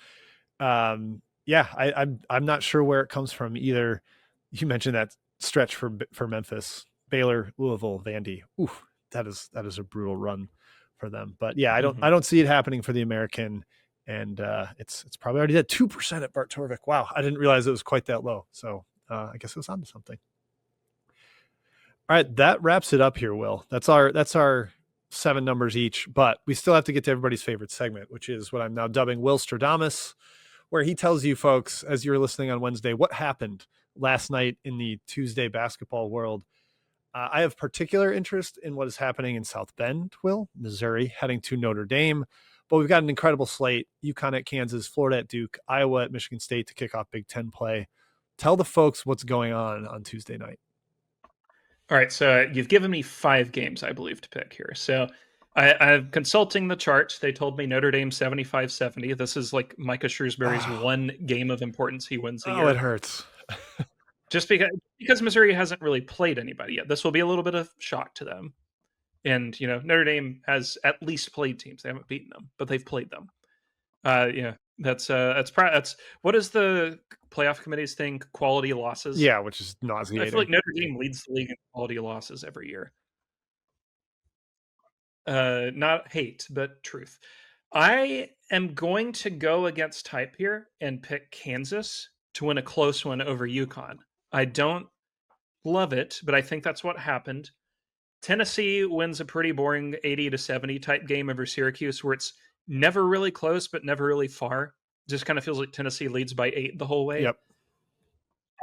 I'm not sure where it comes from either. You mentioned that stretch for Memphis, Baylor, Louisville, Vandy. Ooh, that is a brutal run for them. But yeah, I don't see it happening for the American. And it's probably already at 2% at Bart Torvik. Wow, I didn't realize it was quite that low. So I guess it was onto something. All right, that wraps it up here, Will. That's our 7 numbers each, but we still have to get to everybody's favorite segment, which is what I'm now dubbing Willstradamus, where he tells you folks, as you were listening on Wednesday, what happened last night in the Tuesday basketball world. I have particular interest in what is happening in South Bend, Will, Missouri, heading to Notre Dame. But we've got an incredible slate. UConn at Kansas, Florida at Duke, Iowa at Michigan State to kick off Big Ten play. Tell the folks what's going on Tuesday night. All right, so you've given me 5 games, I believe, to pick here. So I'm consulting the charts. They told me Notre Dame 75-70. This is like Micah Shrewsbury's one game of importance he wins a year. Oh, it hurts. Just because Missouri hasn't really played anybody yet. This will be a little bit of shock to them. And, Notre Dame has at least played teams. They haven't beaten them, but they've played them. That's what is the playoff committee's thing? Quality losses. Yeah, which is nauseating. I feel like Notre Dame leads the league in quality losses every year. Not hate, but truth. I am going to go against type here and pick Kansas to win a close one over UConn. I don't love it, but I think that's what happened. Tennessee wins a pretty boring 80-70 type game over Syracuse, where it's never really close, but never really far. Just kind of feels like Tennessee leads by 8 the whole way.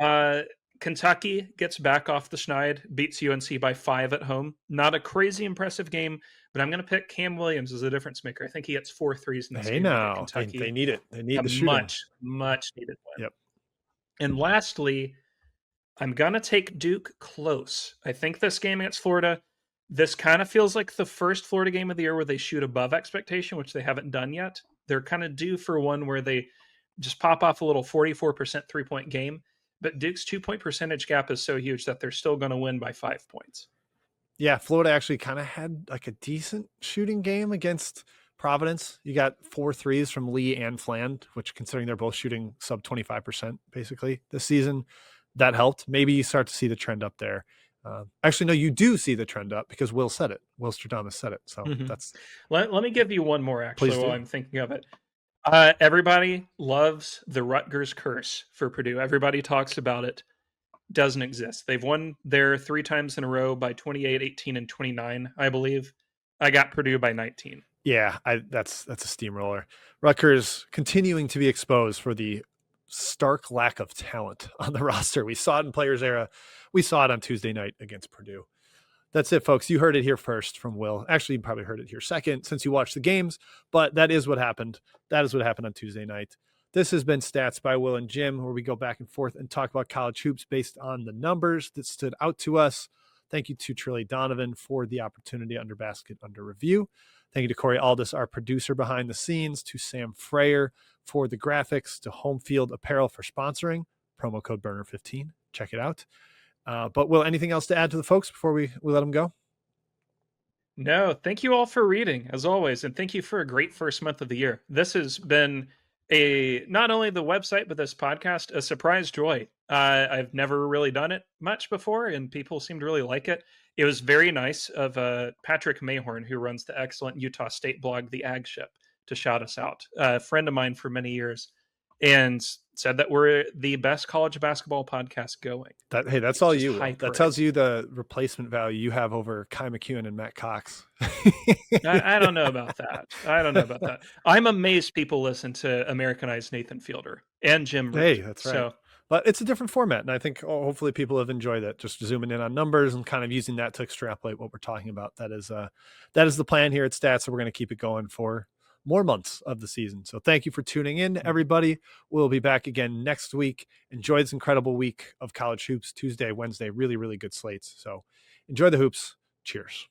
Yep. Kentucky gets back off the schneid, beats UNC by 5 at home. Not a crazy impressive game, but I'm going to pick Cam Williams as a difference maker. I think he gets 4 threes in this game. Now Kentucky. they need it. They need the shooting. Much needed win. Yep. And lastly, I'm going to take Duke close. I think this game against Florida, this kind of feels like the first Florida game of the year where they shoot above expectation, which they haven't done yet. They're kind of due for one where they just pop off a little 44% three-point game. But Duke's 2-point percentage gap is so huge that they're still going to win by 5 points. Yeah, Florida actually kind of had like a decent shooting game against Providence. You got 4 threes from Lee and Fland, which considering they're both shooting sub 25% basically this season, that helped. Maybe you start to see the trend up there. Actually, no, you do see the trend up because Will said it. Willstradamus said it. So that's. Let me give you one more actually while I'm thinking of it. Everybody loves the Rutgers curse for Purdue. Everybody talks about it. Doesn't exist. They've won there 3 times in a row by 28, 18, and 29, I believe. I got Purdue by 19. Yeah, that's a steamroller. Rutgers continuing to be exposed for the stark lack of talent on the roster. We saw it in Players Era. We saw it on Tuesday night against Purdue. That's it, folks. You heard it here first from Will. Actually, you probably heard it here second since you watched the games, but that is what happened. That is what happened on Tuesday night. This has been Stats by Will and Jim, where we go back and forth and talk about college hoops based on the numbers that stood out to us. Thank you to Trilly Donovan for the opportunity under basket under review. Thank you to Corey Aldis, our producer behind the scenes, to Sam Frayer for the graphics, to Homefield Apparel for sponsoring. Promo code Burner15. Check it out. But Will, anything else to add to the folks before we let them go? No, thank you all for reading, as always, and thank you for a great first month of the year. This has been not only the website, but this podcast, a surprise joy. I've never really done it much before, and people seem to really like it. It was very nice of Patrick Mayhorn, who runs the excellent Utah State blog, The Ag Ship, to shout us out. A friend of mine for many years, and said that we're the best college basketball podcast going. That's all you. That tells you the replacement value you have over Kai McEwen and Matt Cox. I don't know about that. I'm amazed people listen to Americanized Nathan Fielder and Jim Root. Hey, that's right. But it's a different format, and I think hopefully people have enjoyed it. Just zooming in on numbers and kind of using that to extrapolate what we're talking about. That is the plan here at Stats, so we're going to keep it going for more months of the season. So thank you for tuning in, everybody. We'll be back again next week. Enjoy this incredible week of college hoops. Tuesday, Wednesday, really, really good slates. So enjoy the hoops. Cheers.